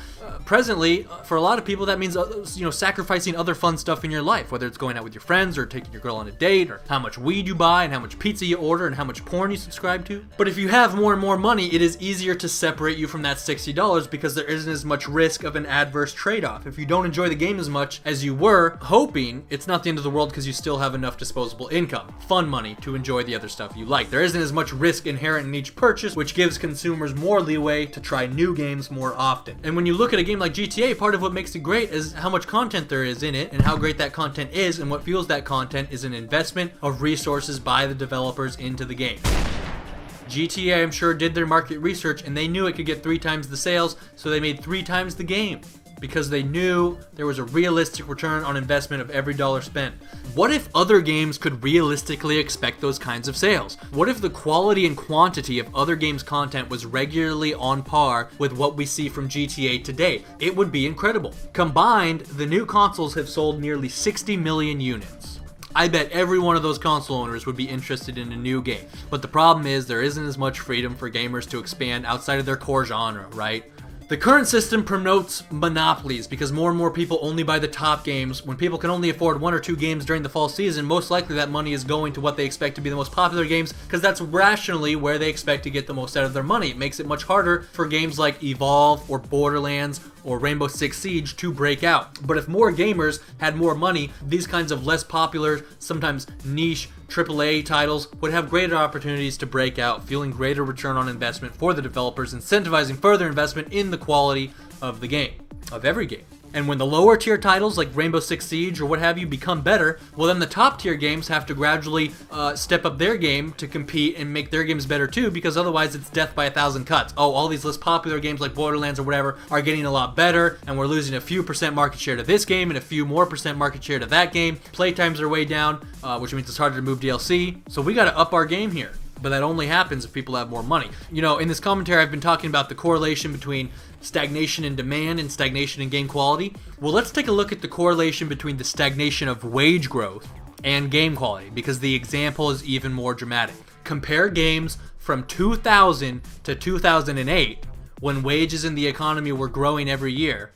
Speaker 4: presently, for a lot of people, that means sacrificing other fun stuff in your life, whether it's going out with your friends or taking your girl on a date, or how much weed you buy and how much pizza you order and how much porn you subscribe to. But if you have more and more money, it is easier to separate you from that $60 because there isn't as much risk of an adverse trade-off. If you don't enjoy the game as much as you were hoping, it's not the end of the world because you still have enough disposable income, fun money, to enjoy the other stuff you like. There isn't as much risk inherent in each purchase, which gives consumers more leeway to try new games more often. And when you look at a game like GTA, part of what makes it great is how much content there is in it and how great that content is, and what fuels that content is an investment of resources by the developers into the game. GTA, I'm sure, did their market research and they knew it could get 3 times the sales, so they made 3 times the game because they knew there was a realistic return on investment of every dollar spent. What if other games could realistically expect those kinds of sales? What if the quality and quantity of other games' content was regularly on par with what we see from GTA today? It would be incredible. Combined, the new consoles have sold nearly 60 million units. I bet every one of those console owners would be interested in a new game. But the problem is there isn't as much freedom for gamers to expand outside of their core genre, right? The current system promotes monopolies because more and more people only buy the top games. When people can only afford 1 or 2 games during the fall season, most likely that money is going to what they expect to be the most popular games because that's rationally where they expect to get the most out of their money. It makes it much harder for games like Evolve or Borderlands or Rainbow Six Siege to break out. But if more gamers had more money, these kinds of less popular, sometimes niche AAA titles would have greater opportunities to break out, fueling greater return on investment for the developers, incentivizing further investment in the quality of the game, of every game. And when the lower tier titles like Rainbow Six Siege or what have you become better, well then the top tier games have to gradually step up their game to compete and make their games better too, because otherwise it's death by 1,000 cuts. Oh, all these less popular games like Borderlands or whatever are getting a lot better, and we're losing a few % market share to this game and a few more % market share to that game. Playtimes are way down, which means it's harder to move DLC. So we gotta up our game here. But that only happens if people have more money. You know, in this commentary I've been talking about the correlation between stagnation in demand and stagnation in game quality. Well, let's take a look at the correlation between the stagnation of wage growth and game quality, because the example is even more dramatic. Compare games from 2000 to 2008, when wages in the economy were growing every year,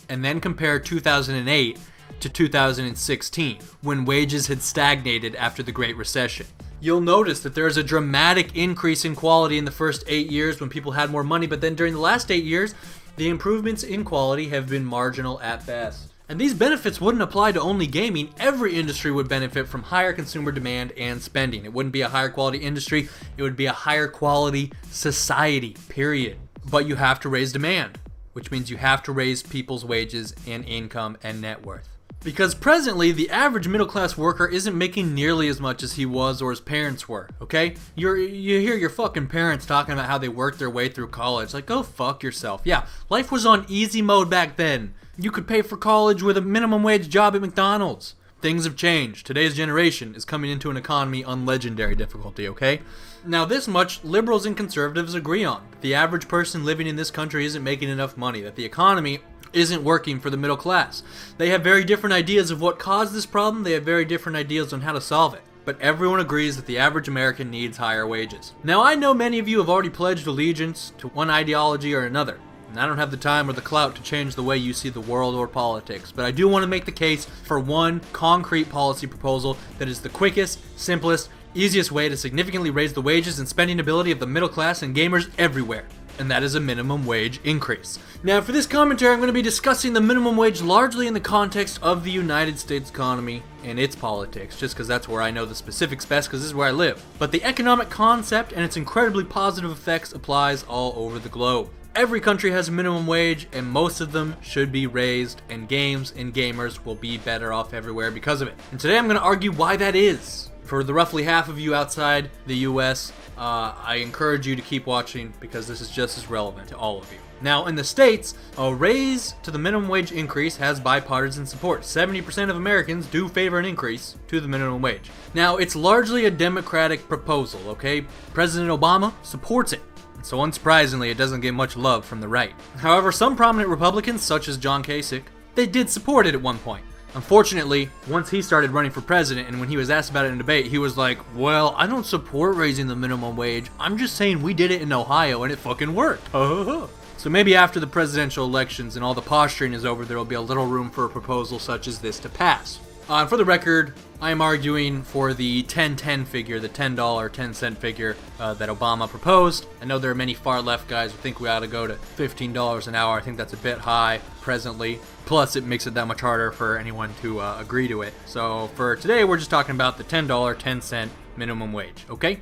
Speaker 4: and then compare 2008 to 2016, when wages had stagnated after the Great Recession. You'll notice that there is a dramatic increase in quality in the first 8 years when people had more money, but then during the last 8 years, the improvements in quality have been marginal at best. And these benefits wouldn't apply to only gaming. Every industry would benefit from higher consumer demand and spending. It wouldn't be a higher quality industry, it would be a higher quality society, period. But you have to raise demand, which means you have to raise people's wages and income and net worth. Because presently, the average middle-class worker isn't making nearly as much as he was or his parents were, okay? You hear your fucking parents talking about how they worked their way through college. Like, go fuck yourself. Yeah, life was on easy mode back then. You could pay for college with a minimum wage job at McDonald's. Things have changed. Today's generation is coming into an economy on legendary difficulty, okay? Now, this much liberals and conservatives agree on. The average person living in this country isn't making enough money, that the economy isn't working for the middle class. They have very different ideas of what caused this problem. They have very different ideas on how to solve it. But everyone agrees that the average American needs higher wages. Now, I know many of you have already pledged allegiance to one ideology or another, and I don't have the time or the clout to change the way you see the world or politics, but I do want to make the case for one concrete policy proposal that is the quickest, simplest, easiest way to significantly raise the wages and spending ability of the middle class and gamers everywhere. And that is a minimum wage increase. Now, for this commentary, I'm going to be discussing the minimum wage largely in the context of the United States economy and its politics, just because that's where I know the specifics best, because this is where I live. But the economic concept and its incredibly positive effects applies all over the globe. Every country has a minimum wage, and most of them should be raised, and games and gamers will be better off everywhere because of it. And today I'm going to argue why that is. For the roughly half of you outside the US, I encourage you to keep watching because this is just as relevant to all of you. Now, in the States, a raise to the minimum wage increase has bipartisan support. 70% of Americans do favor an increase to the minimum wage. Now, it's largely a Democratic proposal, okay? President Obama supports it. So unsurprisingly, it doesn't get much love from the right. However, some prominent Republicans, such as John Kasich, they did support it at one point. Unfortunately, once he started running for president and when he was asked about it in a debate, he was like, well, I don't support raising the minimum wage. I'm just saying we did it in Ohio and it fucking worked. So maybe after the presidential elections and all the posturing is over, there will be a little room for a proposal such as this to pass. And for the record, I am arguing for the 10-10 figure, the $10, 10-cent figure that Obama proposed. I know there are many far left guys who think we ought to go to $15 an hour. I think that's a bit high presently. Plus, it makes it that much harder for anyone to agree to it. So for today, we're just talking about the $10, 10-cent minimum wage, okay?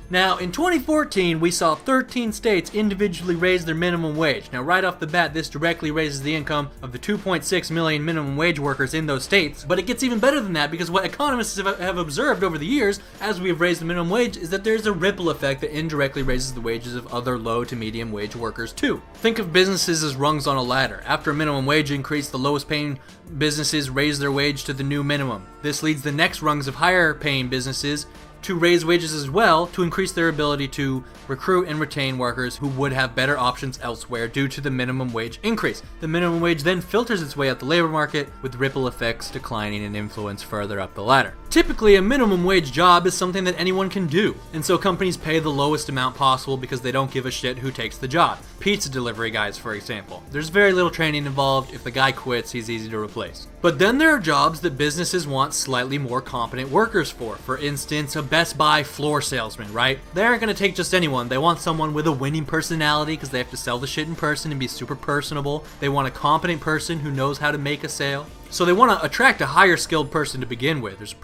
Speaker 4: Now, in 2014, we saw 13 states individually raise their minimum wage. Now, right off the bat, this directly raises the income of the 2.6 million minimum wage workers in those states. But it gets even better than that, because what economists have observed over the years, as we have raised the minimum wage, is that there's a ripple effect that indirectly raises the wages of other low to medium wage workers too. Think of businesses as rungs on a ladder. After a minimum wage increase, the lowest paying businesses raise their wage to the new minimum. This leads the next rungs of higher paying businesses to raise wages as well, to increase their ability to recruit and retain workers who would have better options elsewhere due to the minimum wage increase. The minimum wage then filters its way out the labor market, with ripple effects declining in influence further up the ladder. Typically, a minimum wage job is something that anyone can do, and so companies pay the lowest amount possible because they don't give a shit who takes the job. Pizza delivery guys, for example. There's very little training involved. If the guy quits, he's easy to replace. But then there are jobs that businesses want slightly more competent workers for. For instance, a Best Buy floor salesman, right? They aren't going to take just anyone. They want someone with a winning personality because they have to sell the shit in person and be super personable. They want a competent person who knows how to make a sale. So they want to attract a higher skilled person to begin with. There's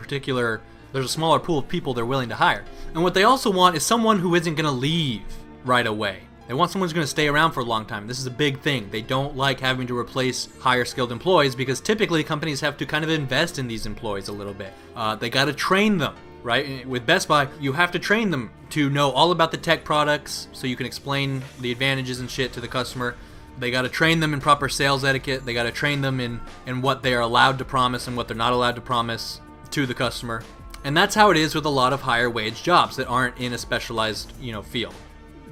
Speaker 4: a smaller pool of people they're willing to hire. And what they also want is someone who isn't going to leave right away. They want someone who's going to stay around for a long time. This is a big thing. They don't like having to replace higher skilled employees because typically companies have to kind of invest in these employees a little bit. They got to train them, right? With Best Buy, you have to train them to know all about the tech products so you can explain the advantages and shit to the customer. They got to train them in proper sales etiquette. They got to train them in what they are allowed to promise and what they're not allowed to promise to the customer. And that's how it is with a lot of higher wage jobs that aren't in a specialized, field.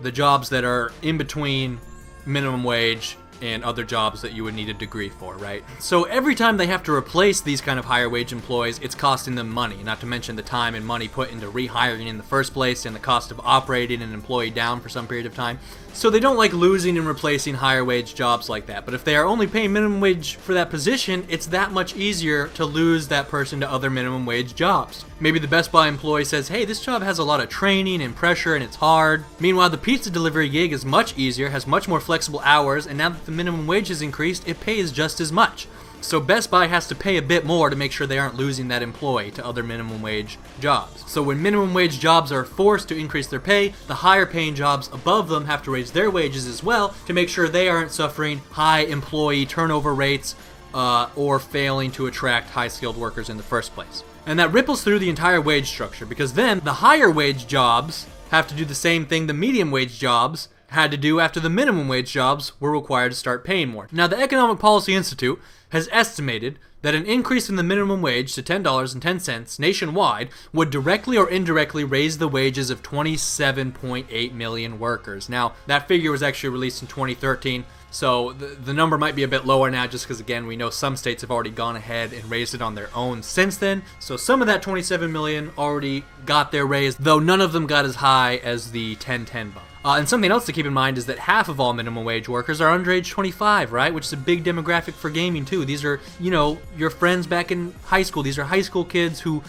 Speaker 4: The jobs that are in between minimum wage and other jobs that you would need a degree for, right? So every time they have to replace these kind of higher wage employees, it's costing them money, not to mention the time and money put into rehiring in the first place and the cost of operating an employee down for some period of time. So they don't like losing and replacing higher wage jobs like that. But if they are only paying minimum wage for that position, it's that much easier to lose that person to other minimum wage jobs. Maybe the Best Buy employee says, hey, this job has a lot of training and pressure and it's hard. Meanwhile, the pizza delivery gig is much easier, has much more flexible hours, and now that the minimum wage has increased, it pays just as much. So Best Buy has to pay a bit more to make sure they aren't losing that employee to other minimum wage jobs. So when minimum wage jobs are forced to increase their pay, the higher paying jobs above them have to raise their wages as well to make sure they aren't suffering high employee turnover rates or failing to attract high skilled workers in the first place. And that ripples through the entire wage structure, because then the higher wage jobs have to do the same thing the medium wage jobs had to do after the minimum wage jobs were required to start paying more. Now, the Economic Policy Institute has estimated that an increase in the minimum wage to $10.10 nationwide would directly or indirectly raise the wages of 27.8 million workers. Now, that figure was actually released in 2013, so the number might be a bit lower now just because, again, we know some states have already gone ahead and raised it on their own since then. So some of that 27 million already got their raise, though none of them got as high as the 10-10 bump. And something else to keep in mind is that half of all minimum wage workers are under age 25, right? Which is a big demographic for gaming, too. These are, your friends back in high school. These are high school kids who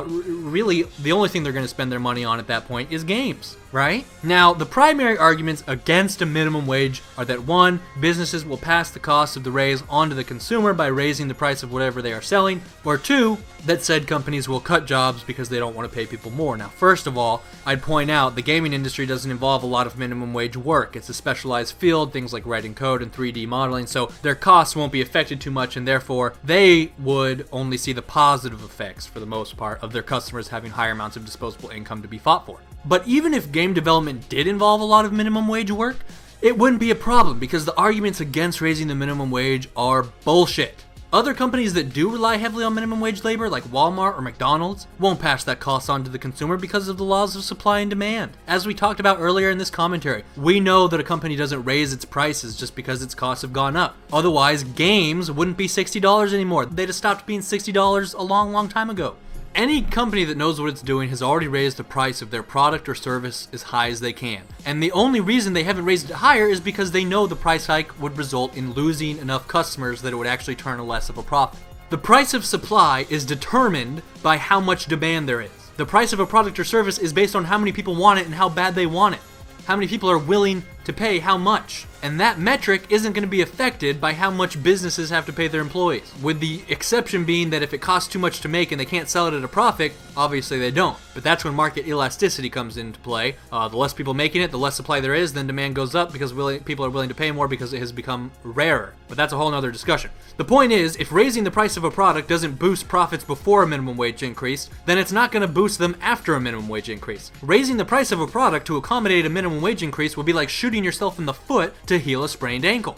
Speaker 4: really, the only thing they're going to spend their money on at that point is games, right? Now, the primary arguments against a minimum wage are that, one, businesses will pass the cost of the raise onto the consumer by raising the price of whatever they are selling, or two, that said companies will cut jobs because they don't want to pay people more. Now, first of all, I'd point out the gaming industry doesn't involve a lot of minimum wage work. It's a specialized field, things like writing code and 3D modeling, so their costs won't be affected too much, and therefore they would only see the positive effects, for the most part, of their customers having higher amounts of disposable income to be fought for. But even if game development did involve a lot of minimum wage work, it wouldn't be a problem because the arguments against raising the minimum wage are bullshit. Other companies that do rely heavily on minimum wage labor, like Walmart or McDonald's, won't pass that cost on to the consumer because of the laws of supply and demand. As we talked about earlier in this commentary, we know that a company doesn't raise its prices just because its costs have gone up. Otherwise, games wouldn't be $60 anymore. They'd have stopped being $60 a long time ago. Any company that knows what it's doing has already raised the price of their product or service as high as they can. And the only reason they haven't raised it higher is because they know the price hike would result in losing enough customers that it would actually turn a less of a profit. The price of supply is determined by how much demand there is. The price of a product or service is based on how many people want it and how bad they want it. How many people are willing to pay how much. And that metric isn't going to be affected by how much businesses have to pay their employees. With the exception being that if it costs too much to make and they can't sell it at a profit, obviously they don't. But that's when market elasticity comes into play. The less people making it, the less supply there is, then demand goes up because people are willing to pay more because it has become rarer. But that's a whole nother discussion. The point is, if raising the price of a product doesn't boost profits before a minimum wage increase, then it's not going to boost them after a minimum wage increase. Raising the price of a product to accommodate a minimum wage increase would be like shooting yourself in the foot to heal a sprained ankle.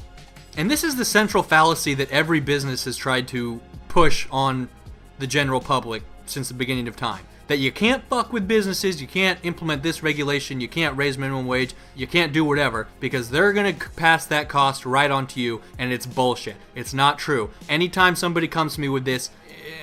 Speaker 4: And this is the central fallacy that every business has tried to push on the general public since the beginning of time. That you can't fuck with businesses, you can't implement this regulation, you can't raise minimum wage, you can't do whatever, because they're gonna pass that cost right on to you, and it's bullshit. It's not true. Anytime somebody comes to me with this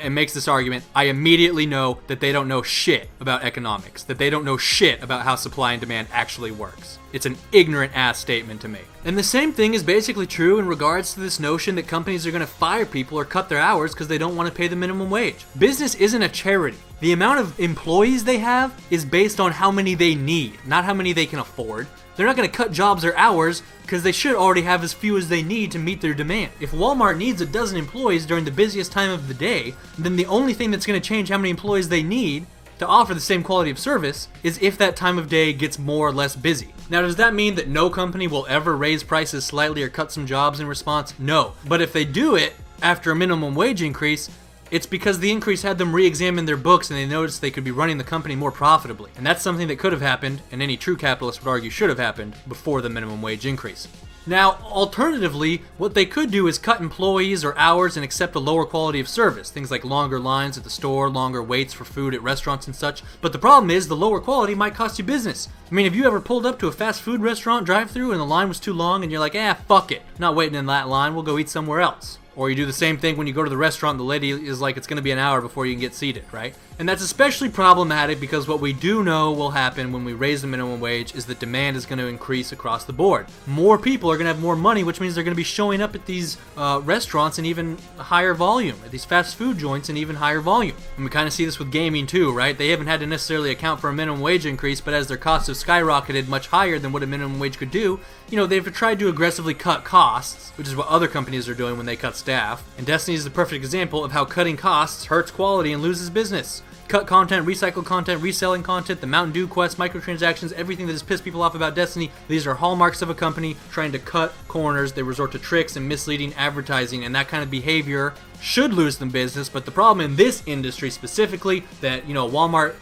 Speaker 4: and makes this argument, I immediately know that they don't know shit about economics, that they don't know shit about how supply and demand actually works. It's an ignorant ass statement to make. And the same thing is basically true in regards to this notion that companies are going to fire people or cut their hours because they don't want to pay the minimum wage. Business isn't a charity. The amount of employees they have is based on how many they need, not how many they can afford. They're not going to cut jobs or hours because they should already have as few as they need to meet their demand. If Walmart needs a dozen employees during the busiest time of the day, then the only thing that's going to change how many employees they need to offer the same quality of service is if that time of day gets more or less busy. Now, does that mean that no company will ever raise prices slightly or cut some jobs in response? No. But if they do it after a minimum wage increase, it's because the increase had them re-examine their books and they noticed they could be running the company more profitably. And that's something that could have happened, and any true capitalist would argue should have happened, before the minimum wage increase. Now, alternatively, what they could do is cut employees or hours and accept a lower quality of service. Things like longer lines at the store, longer waits for food at restaurants and such. But the problem is the lower quality might cost you business. I mean, have you ever pulled up to a fast food restaurant drive-thru and the line was too long and you're like, fuck it. Not waiting in that line, we'll go eat somewhere else. Or you do the same thing when you go to the restaurant and the lady is like, it's going to be an hour before you can get seated, right? And that's especially problematic because what we do know will happen when we raise the minimum wage is that demand is going to increase across the board. More people are going to have more money, which means they're going to be showing up at these restaurants in even higher volume, at these fast food joints in even higher volume. And we kind of see this with gaming too, right? They haven't had to necessarily account for a minimum wage increase, but as their costs have skyrocketed much higher than what a minimum wage could do, they've tried to aggressively cut costs, which is what other companies are doing when they cut staff. And Destiny is the perfect example of how cutting costs hurts quality and loses business. Cut content, recycle content, reselling content, the Mountain Dew quests, microtransactions, everything that has pissed people off about Destiny. These are hallmarks of a company trying to cut corners. They resort to tricks and misleading advertising, and that kind of behavior should lose them business. But the problem in this industry specifically that, Walmart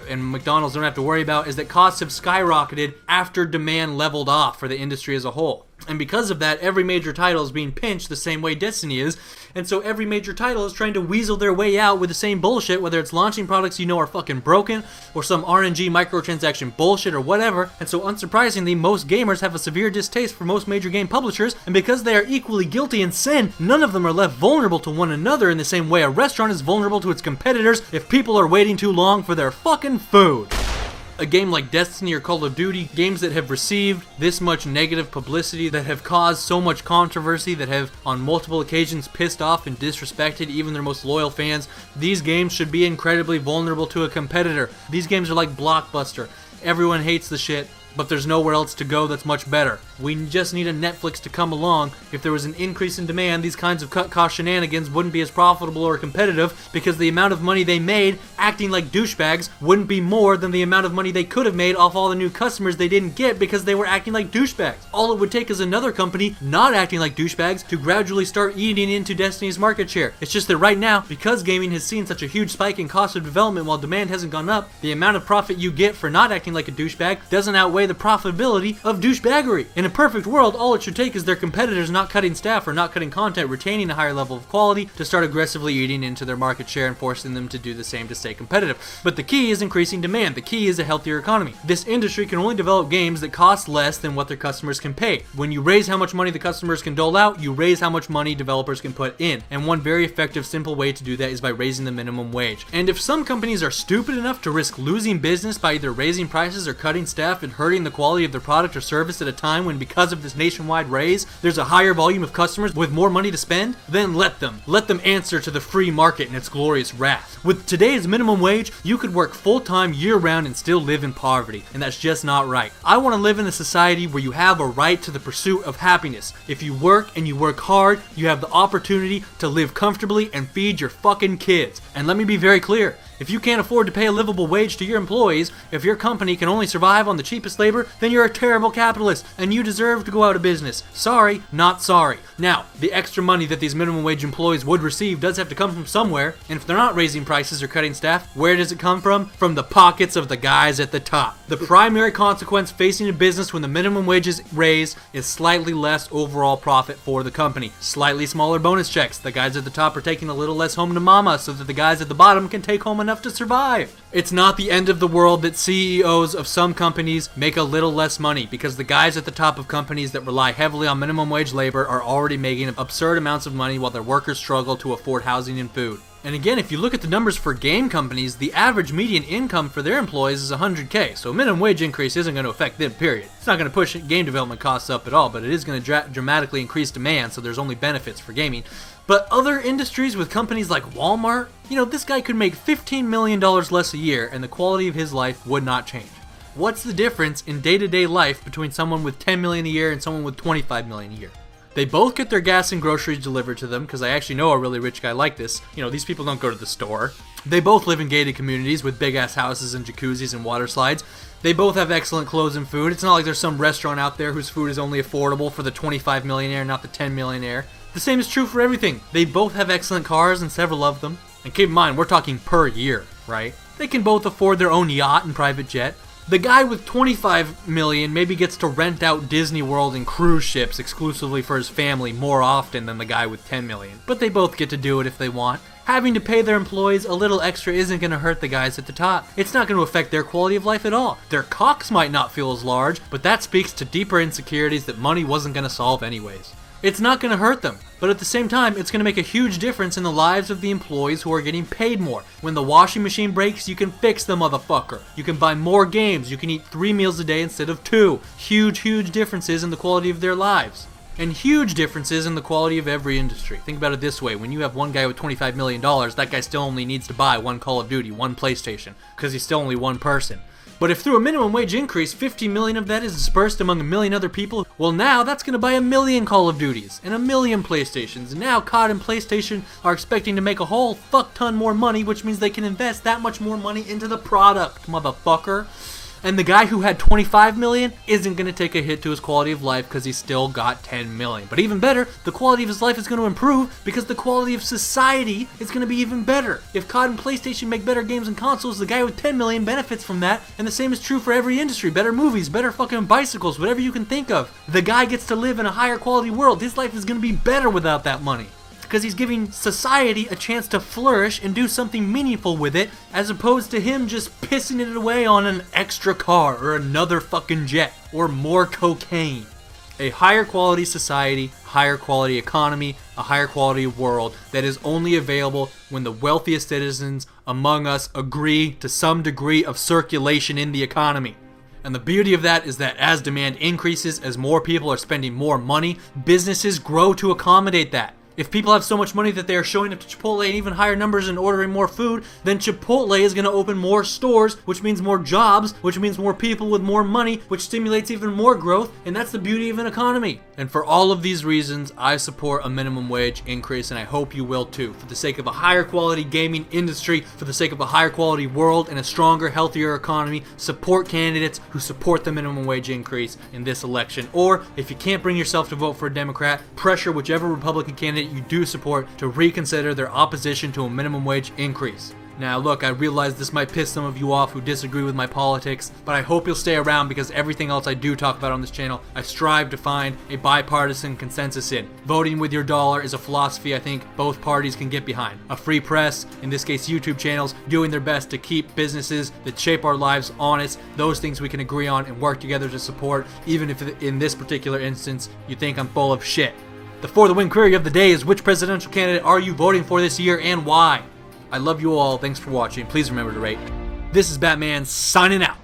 Speaker 4: and McDonald's don't have to worry about is that costs have skyrocketed after demand leveled off for the industry as a whole. And because of that, every major title is being pinched the same way Destiny is. And so every major title is trying to weasel their way out with the same bullshit, whether it's launching products are fucking broken, or some RNG microtransaction bullshit or whatever. And so unsurprisingly, most gamers have a severe distaste for most major game publishers, and because they are equally guilty in sin, none of them are left vulnerable to one another in the same way a restaurant is vulnerable to its competitors if people are waiting too long for their fucking food. A game like Destiny or Call of Duty, games that have received this much negative publicity, that have caused so much controversy, that have on multiple occasions pissed off and disrespected even their most loyal fans, these games should be incredibly vulnerable to a competitor. These games are like Blockbuster. Everyone hates the shit, but there's nowhere else to go that's much better. We just need a Netflix to come along. If there was an increase in demand, these kinds of cut cost shenanigans wouldn't be as profitable or competitive because the amount of money they made acting like douchebags wouldn't be more than the amount of money they could have made off all the new customers they didn't get because they were acting like douchebags. All it would take is another company not acting like douchebags to gradually start eating into Destiny's market share. It's just that right now, because gaming has seen such a huge spike in cost of development while demand hasn't gone up, the amount of profit you get for not acting like a douchebag doesn't outweigh the profitability of douchebaggery. In a perfect world, all it should take is their competitors not cutting staff or not cutting content, retaining a higher level of quality to start aggressively eating into their market share and forcing them to do the same to stay competitive. But the key is increasing demand. The key is a healthier economy. This industry can only develop games that cost less than what their customers can pay. When you raise how much money the customers can dole out, you raise how much money developers can put in. And one very effective, simple way to do that is by raising the minimum wage. And if some companies are stupid enough to risk losing business by either raising prices or cutting staff and hurting the quality of their product or service at a time when, because of this nationwide raise, there's a higher volume of customers with more money to spend, then let them. Let them answer to the free market and its glorious wrath. With today's minimum wage, you could work full-time year-round and still live in poverty, and that's just not right. I want to live in a society where you have a right to the pursuit of happiness. If you work and you work hard, you have the opportunity to live comfortably and feed your fucking kids. And let me be very clear. If you can't afford to pay a livable wage to your employees, if your company can only survive on the cheapest labor, then you're a terrible capitalist, and you deserve to go out of business. Sorry, not sorry. Now, the extra money that these minimum wage employees would receive does have to come from somewhere, and if they're not raising prices or cutting staff, where does it come from? From the pockets of the guys at the top. The primary consequence facing a business when the minimum wage is raised is slightly less overall profit for the company. Slightly smaller bonus checks. The guys at the top are taking a little less home to mama so that the guys at the bottom can take home enough to survive. It's not the end of the world that CEOs of some companies make a little less money, because the guys at the top of companies that rely heavily on minimum wage labor are already making absurd amounts of money while their workers struggle to afford housing and food. And again, if you look at the numbers for game companies, the average median income for their employees is $100K, so a minimum wage increase isn't going to affect them, period. It's not going to push game development costs up at all, but it is going to dramatically increase demand, so there's only benefits for gaming. But other industries with companies like Walmart, this guy could make $15 million less a year, and the quality of his life would not change. What's the difference in day-to-day life between someone with $10 million a year and someone with $25 million a year? They both get their gas and groceries delivered to them, because I actually know a really rich guy like this. These people don't go to the store. They both live in gated communities with big-ass houses and jacuzzis and water slides. They both have excellent clothes and food. It's not like there's some restaurant out there whose food is only affordable for the 25 millionaire, not the 10 millionaire. The same is true for everything. They both have excellent cars, and several of them. And keep in mind, we're talking per year, right? They can both afford their own yacht and private jet. The guy with 25 million maybe gets to rent out Disney World and cruise ships exclusively for his family more often than the guy with 10 million. But they both get to do it if they want. Having to pay their employees a little extra isn't going to hurt the guys at the top. It's not going to affect their quality of life at all. Their cocks might not feel as large, but that speaks to deeper insecurities that money wasn't going to solve anyways. It's not going to hurt them, but at the same time, it's going to make a huge difference in the lives of the employees who are getting paid more. When the washing machine breaks, you can fix the motherfucker. You can buy more games. You can eat 3 meals a day instead of 2. Huge differences in the quality of their lives. And huge differences in the quality of every industry. Think about it this way. When you have one guy with $25 million, that guy still only needs to buy one Call of Duty, one PlayStation, because he's still only one person. But if through a minimum wage increase, 50 million of that is dispersed among a million other people, well now that's going to buy a million Call of Duties and a million PlayStations. And now COD and PlayStation are expecting to make a whole fuck ton more money, which means they can invest that much more money into the product, motherfucker. And the guy who had 25 million isn't going to take a hit to his quality of life because he's still got 10 million. But even better, the quality of his life is going to improve because the quality of society is going to be even better. If COD and PlayStation make better games and consoles, the guy with 10 million benefits from that. And the same is true for every industry. Better movies, better fucking bicycles, whatever you can think of. The guy gets to live in a higher quality world. His life is going to be better without that money, because he's giving society a chance to flourish and do something meaningful with it, as opposed to him just pissing it away on an extra car or another fucking jet or more cocaine. A higher quality society, higher quality economy, a higher quality world that is only available when the wealthiest citizens among us agree to some degree of circulation in the economy. And the beauty of that is that as demand increases, as more people are spending more money, businesses grow to accommodate that. If people have so much money that they are showing up to Chipotle in even higher numbers and ordering more food, then Chipotle is going to open more stores, which means more jobs, which means more people with more money, which stimulates even more growth, and that's the beauty of an economy. And for all of these reasons, I support a minimum wage increase, and I hope you will too. For the sake of a higher quality gaming industry, for the sake of a higher quality world and a stronger, healthier economy, support candidates who support the minimum wage increase in this election. Or, if you can't bring yourself to vote for a Democrat, pressure whichever Republican candidate you do support to reconsider their opposition to a minimum wage increase. Now look, I realize this might piss some of you off who disagree with my politics, but I hope you'll stay around because everything else I do talk about on this channel, I strive to find a bipartisan consensus in. Voting with your dollar is a philosophy I think both parties can get behind. A free press, in this case YouTube channels, doing their best to keep businesses that shape our lives honest, those things we can agree on and work together to support, even if in this particular instance you think I'm full of shit. The For the Win query of the day is, which presidential candidate are you voting for this year and why? I love you all. Thanks for watching. Please remember to rate. This is Batman signing out.